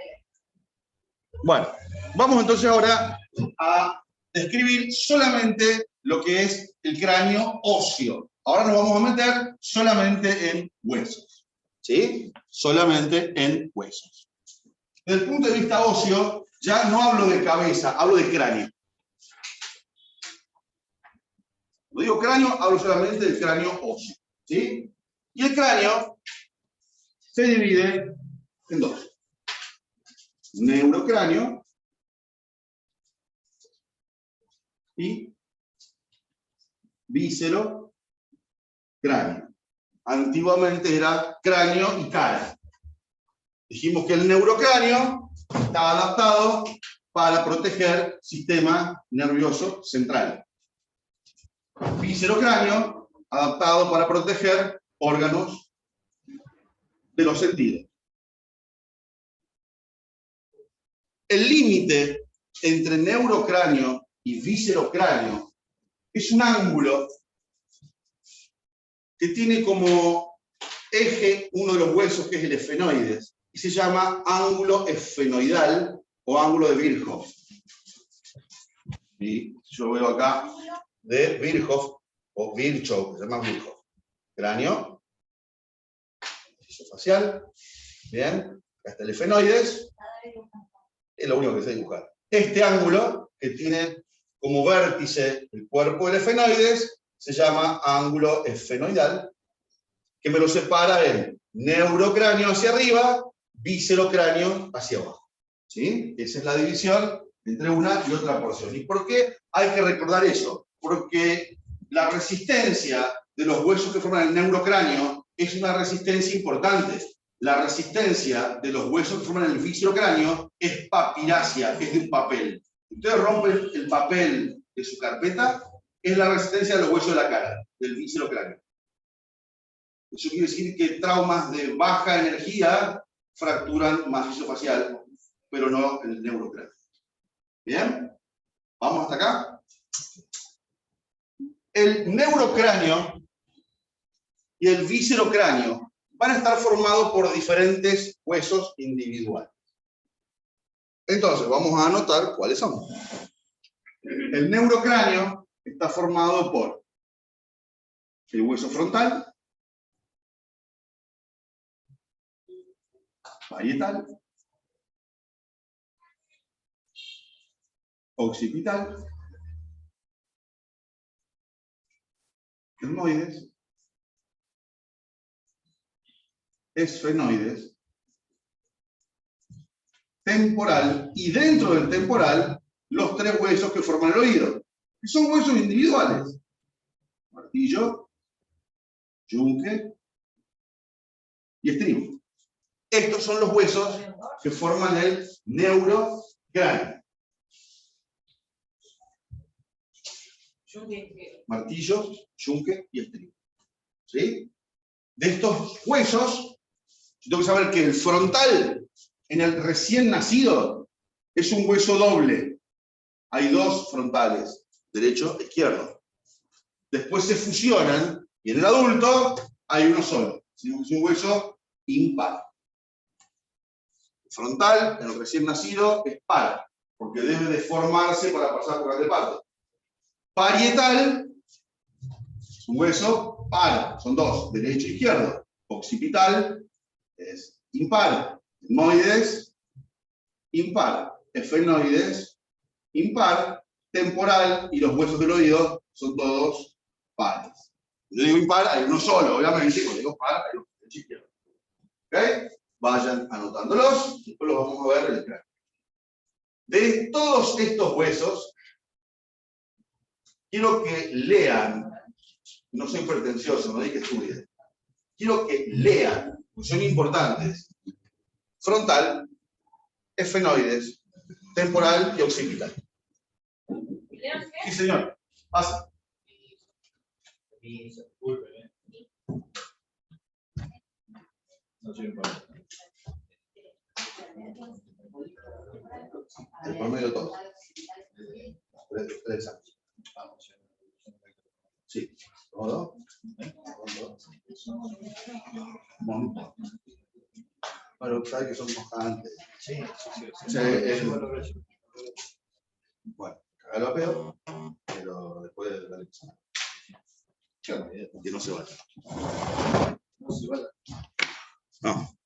B: Bueno, vamos entonces ahora a describir solamente lo que es el cráneo óseo. Ahora nos vamos a meter solamente en huesos. ¿Sí? Solamente en huesos. Desde el punto de vista óseo, ya no hablo de cabeza, hablo de cráneo. Cuando digo cráneo, hablo solamente del cráneo óseo. ¿Sí? Y el cráneo se divide en dos. Neurocráneo y víscerocráneo. Antiguamente era cráneo y cara. Dijimos que el neurocráneo está adaptado para proteger sistema nervioso central. Víscerocráneo adaptado para proteger órganos de los sentidos. El límite entre neurocráneo y víscerocráneo es un ángulo que tiene como eje uno de los huesos, que es el esfenoides, y se llama ángulo esfenoidal o ángulo de Virchow. Y yo veo acá de Virchow o Virchow, se llama Virchow. Cráneo, maxilofacial. Bien, acá está el efenoides. Es lo único que sé dibujar. Este ángulo, que tiene como vértice el cuerpo del efenoides, se llama ángulo efenoidal, que me lo separa en neurocráneo hacia arriba, viscerocráneo hacia abajo. ¿Sí? Esa es la división entre una y otra porción. ¿Y por qué hay que recordar eso? Porque la resistencia de los huesos que forman el neurocráneo es una resistencia importante. La resistencia de los huesos que forman el viscerocráneo es papirácea, es de un papel. Ustedes rompen el papel de su carpeta, es la resistencia de los huesos de la cara, del viscerocráneo. Eso quiere decir que traumas de baja energía fracturan macizo facial, pero no el neurocráneo. ¿Bien? ¿Vamos hasta acá? El neurocráneo y el viscerocráneo van a estar formados por diferentes huesos individuales. Entonces, vamos a anotar cuáles son. El neurocráneo está formado por el hueso frontal, parietal, occipital, etmoides, esfenoides, temporal, y dentro del temporal, los tres huesos que forman el oído, que son huesos individuales. Martillo, yunque y estribo. Estos son los huesos que forman el neurocráneo. Martillo, yunque y estribo. ¿Sí? De estos huesos, yo tengo que saber que el frontal en el recién nacido es un hueso doble. Hay dos frontales, derecho e izquierdo. Después se fusionan y en el adulto hay uno solo. Es un hueso impar. El frontal en el recién nacido es par, porque debe de formarse para pasar por el parto. Parietal es un hueso par, son dos, derecho e izquierdo. Occipital es impar. Etmoides, impar. Efenoides, impar. Temporal y los huesos del oído son todos pares. Yo digo impar, hay uno solo, obviamente, cuando digo par, hay uno derecho e izquierdo. ¿Ok? Vayan anotándolos, después los vamos a ver en el cráneo. De todos estos huesos, quiero que lean, no soy pretencioso, no digo que estudien, quiero que lean, porque son importantes. Frontal, efenoides, temporal y occipital. Sí, señor. Pasa.
F: No soy un padre.
B: El promedio de todos. Tres años.
F: Vamos.
B: Sí. ¿Todo? Montón. Pero sabes que son constantes.
F: Sí.
B: Bueno, cagalo peor, pero después de la lección. Que no se vaya.
F: No se vaya.
B: No.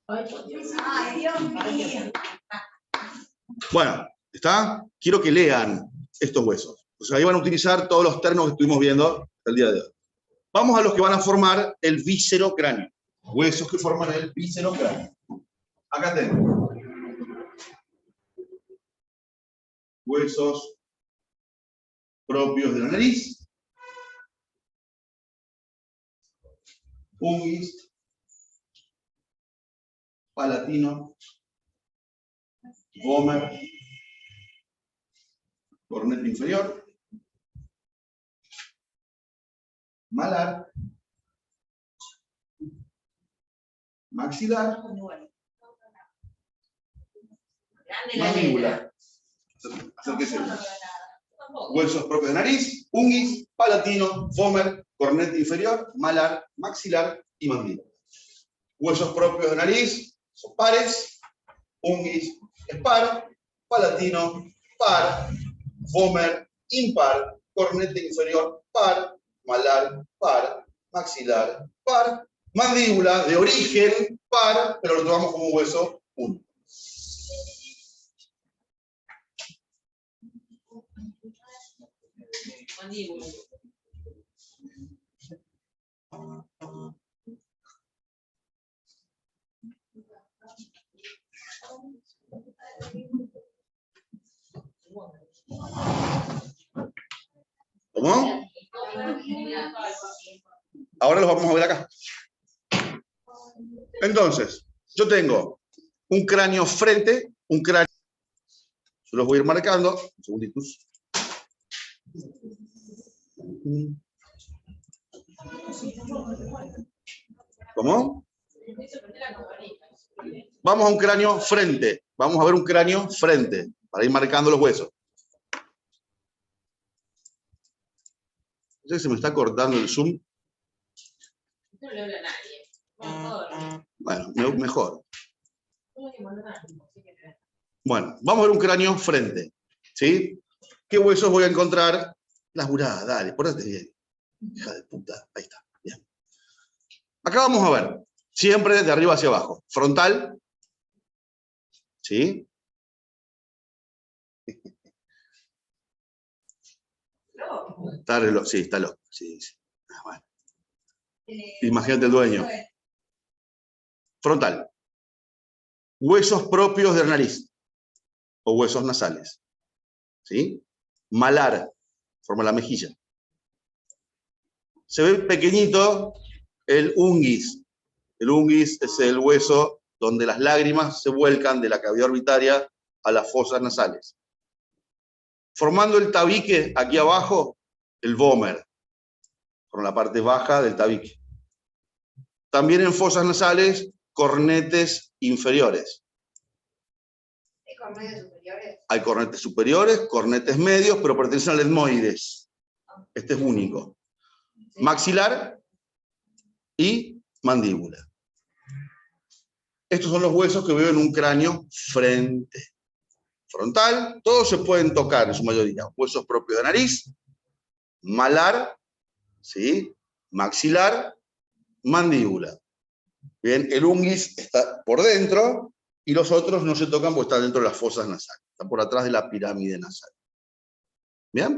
A: Ay, Dios mío.
B: Bueno, ¿está? Quiero que lean estos huesos. O sea, ahí van a utilizar todos los términos que estuvimos viendo el día de hoy. Vamos a los que van a formar el viscerocráneo. Huesos que forman el viscerocráneo. Acá tengo huesos propios de la nariz, ungis, palatino, vomer, corneta inferior, malar, maxilar, mandíbula. Acérquese. Huesos propios de nariz, ungis, palatino, vomer, corneta inferior, malar, maxilar y mandíbula. Huesos propios de nariz son pares, ungis es par, palatino par, vomer impar, corneta inferior par, malar, par, maxilar, par, mandíbula, de origen par, pero lo tomamos como hueso único.
C: Mandíbula.
B: ¿Cómo? Ahora los vamos a ver acá. Entonces, yo tengo un cráneo frente, un cráneo. Yo los voy a ir marcando. Un segundito. ¿Cómo? Vamos a un cráneo frente. Vamos a ver un cráneo frente, para ir marcando los huesos. No sé si se me está cortando el zoom.
C: No le habla a nadie.
B: Bueno, mejor. Bueno, vamos a ver un cráneo frente. ¿Sí? ¿Qué huesos voy a encontrar? Las juradas, dale, ponete bien. Hija de puta, ahí está. Bien. Acá vamos a ver, siempre de arriba hacia abajo. Frontal. ¿Sí? Está reloj, sí, está loco. Sí, sí. Ah, bueno. Imagínate el dueño. Frontal. Huesos propios de la nariz o huesos nasales. ¿Sí? Malar, forma la mejilla. Se ve pequeñito el unguis. El unguis es el hueso donde las lágrimas se vuelcan de la cavidad orbitaria a las fosas nasales. Formando el tabique aquí abajo, el vómer, por la parte baja del tabique. También en fosas nasales, cornetes inferiores.
A: ¿Hay cornetes superiores?
B: Hay cornetes superiores, cornetes medios, pero pertenecen al etmoides. Este es único. Maxilar y mandíbula. Estos son los huesos que veo en un cráneo frente. Frontal, todos se pueden tocar en su mayoría. Huesos propios de nariz, malar, ¿sí? Maxilar, mandíbula. Bien, el unguis está por dentro y los otros no se tocan porque están dentro de las fosas nasales. Están por atrás de la pirámide nasal. ¿Bien?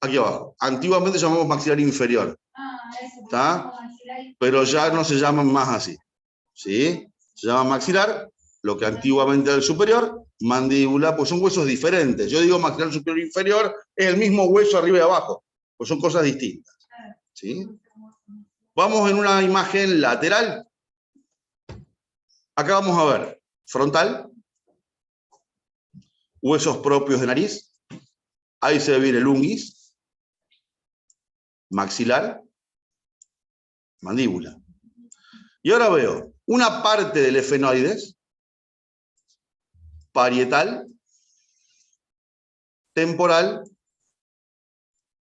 B: Aquí abajo. Antiguamente llamamos maxilar inferior. ¿Está? Pero ya no se llaman más así. ¿Sí? Se llama maxilar, lo que antiguamente era el superior, mandíbula, pues son huesos diferentes. Yo digo maxilar superior e inferior, es el mismo hueso arriba y abajo, pues son cosas distintas. ¿Sí? Vamos en una imagen lateral. Acá vamos a ver frontal, huesos propios de nariz, ahí se ve bien el unguis, maxilar, mandíbula. Y ahora veo una parte del efenoides, parietal, temporal,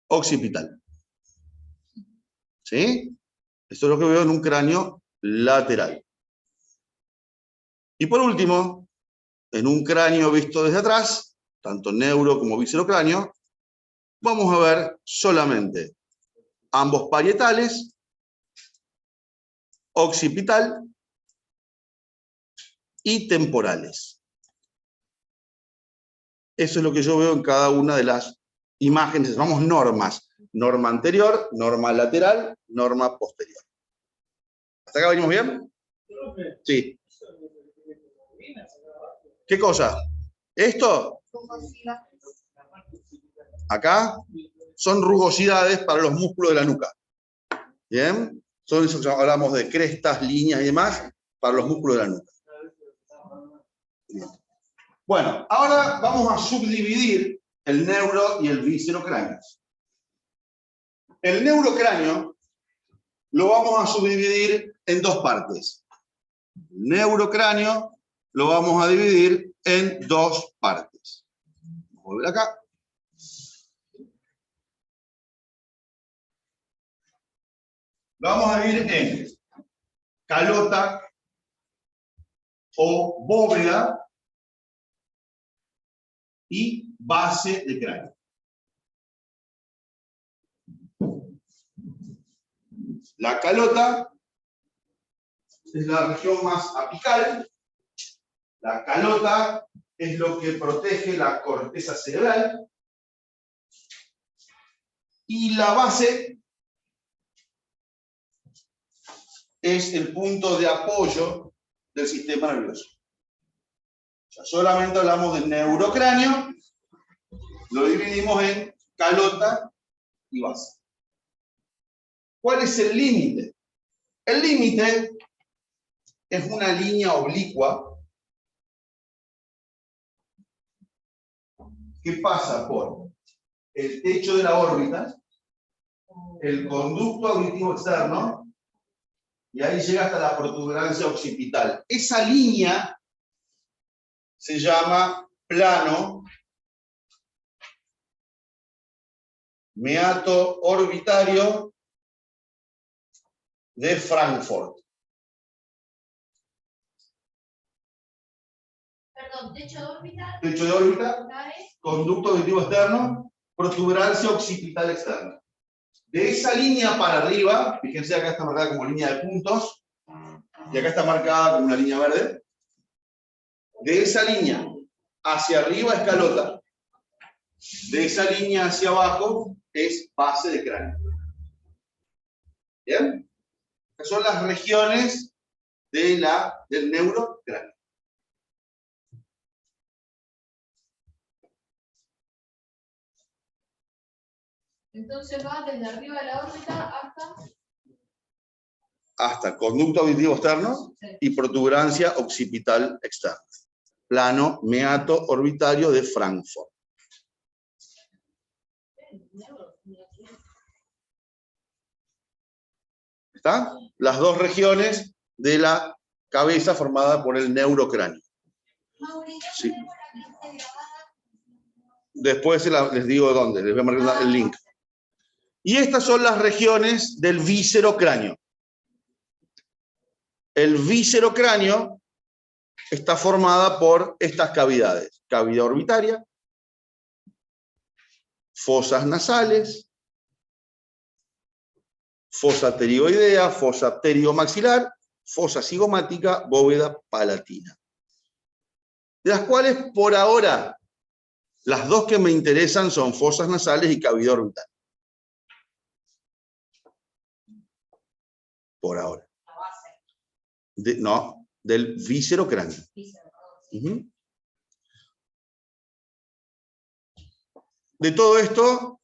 B: occipital. ¿Sí? Esto es lo que veo en un cráneo lateral. Y por último, en un cráneo visto desde atrás, tanto neuro como viscerocráneo, vamos a ver solamente ambos parietales, occipital y temporales. Eso es lo que yo veo en cada una de las imágenes. Llamamos normas. Norma anterior, norma lateral, norma posterior. ¿Hasta acá venimos bien? Sí. ¿Qué cosa? Esto, acá, son rugosidades para los músculos de la nuca. ¿Bien? Son eso que hablamos de crestas, líneas y demás, para los músculos de la nuca. Bien. Bueno, ahora vamos a subdividir el neuro y el viscerocráneo. El neurocráneo lo vamos a subdividir en dos partes. El neurocráneo lo vamos a dividir en dos partes. Vamos a volver acá. Lo vamos a dividir en calota o bóveda y base de cráneo. La calota es la región más apical. La calota es lo que protege la corteza cerebral. Y la base es el punto de apoyo del sistema nervioso. O sea, solamente hablamos del neurocráneo, lo dividimos en calota y base. ¿Cuál es el límite? El límite es una línea oblicua que pasa por el techo de la órbita, el conducto auditivo externo, y ahí llega hasta la protuberancia occipital. Esa línea se llama plano meato orbitario de Frankfurt.
D: Perdón, techo de órbita.
B: Techo de órbita,
D: ¿Sabes?
B: conducto auditivo externo, protuberancia occipital externa. De esa línea para arriba, fíjense acá está marcada como línea de puntos, y acá está marcada como una línea verde. De esa línea hacia arriba es calota. De esa línea hacia abajo es base de cráneo. ¿Bien? Estas son las regiones del neurocráneo.
C: Entonces va desde arriba de la órbita
B: Hasta conducto auditivo externo y protuberancia occipital externa. Plano meato orbitario de Frankfurt. ¿Está? Las dos regiones de la cabeza formada por el neurocráneo. Sí. Después les digo dónde, les voy a marcar el link. Y estas son las regiones del viscerocráneo. El viscerocráneo está formada por estas cavidades. Cavidad orbitaria, fosas nasales, fosa pterigoidea, fosa pterigomaxilar, fosa cigomática, bóveda palatina. De las cuales, por ahora, las dos que me interesan son fosas nasales y cavidad orbital. Por ahora.
C: la base.
B: No, del viscerocráneo. Uh-huh. De todo esto,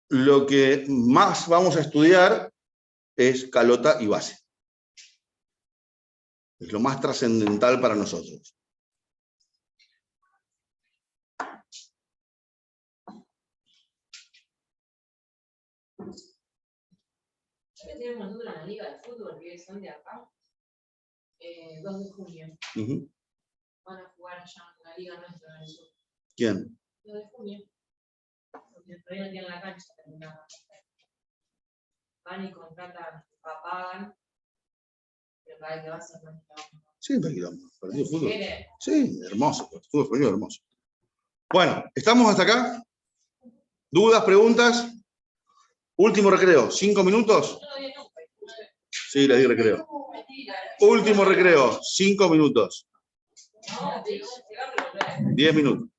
B: lo que más vamos a estudiar es calota y base. Es lo más trascendental para nosotros.
C: ¿Qué tenemos nosotros en la Liga de Fútbol que son de acá? 2 de junio.
B: Uh-huh.
C: Van a jugar allá en la Liga nuestra en el sur.
B: ¿Quién?
C: 2 de junio. Porque todavía no tienen la cancha terminada. Van y contratan, pagan. Pero cada vez que va a ser nuestra.
B: Siempre aquí vamos. Partido de fútbol.
C: ¿Quiere?
B: Sí, hermoso. Fútbol español, hermoso. Bueno, ¿estamos hasta acá? ¿Dudas, preguntas? Último recreo, 5 minutos. Sí, les di recreo. Último recreo, 5 minutos. 10 minutos.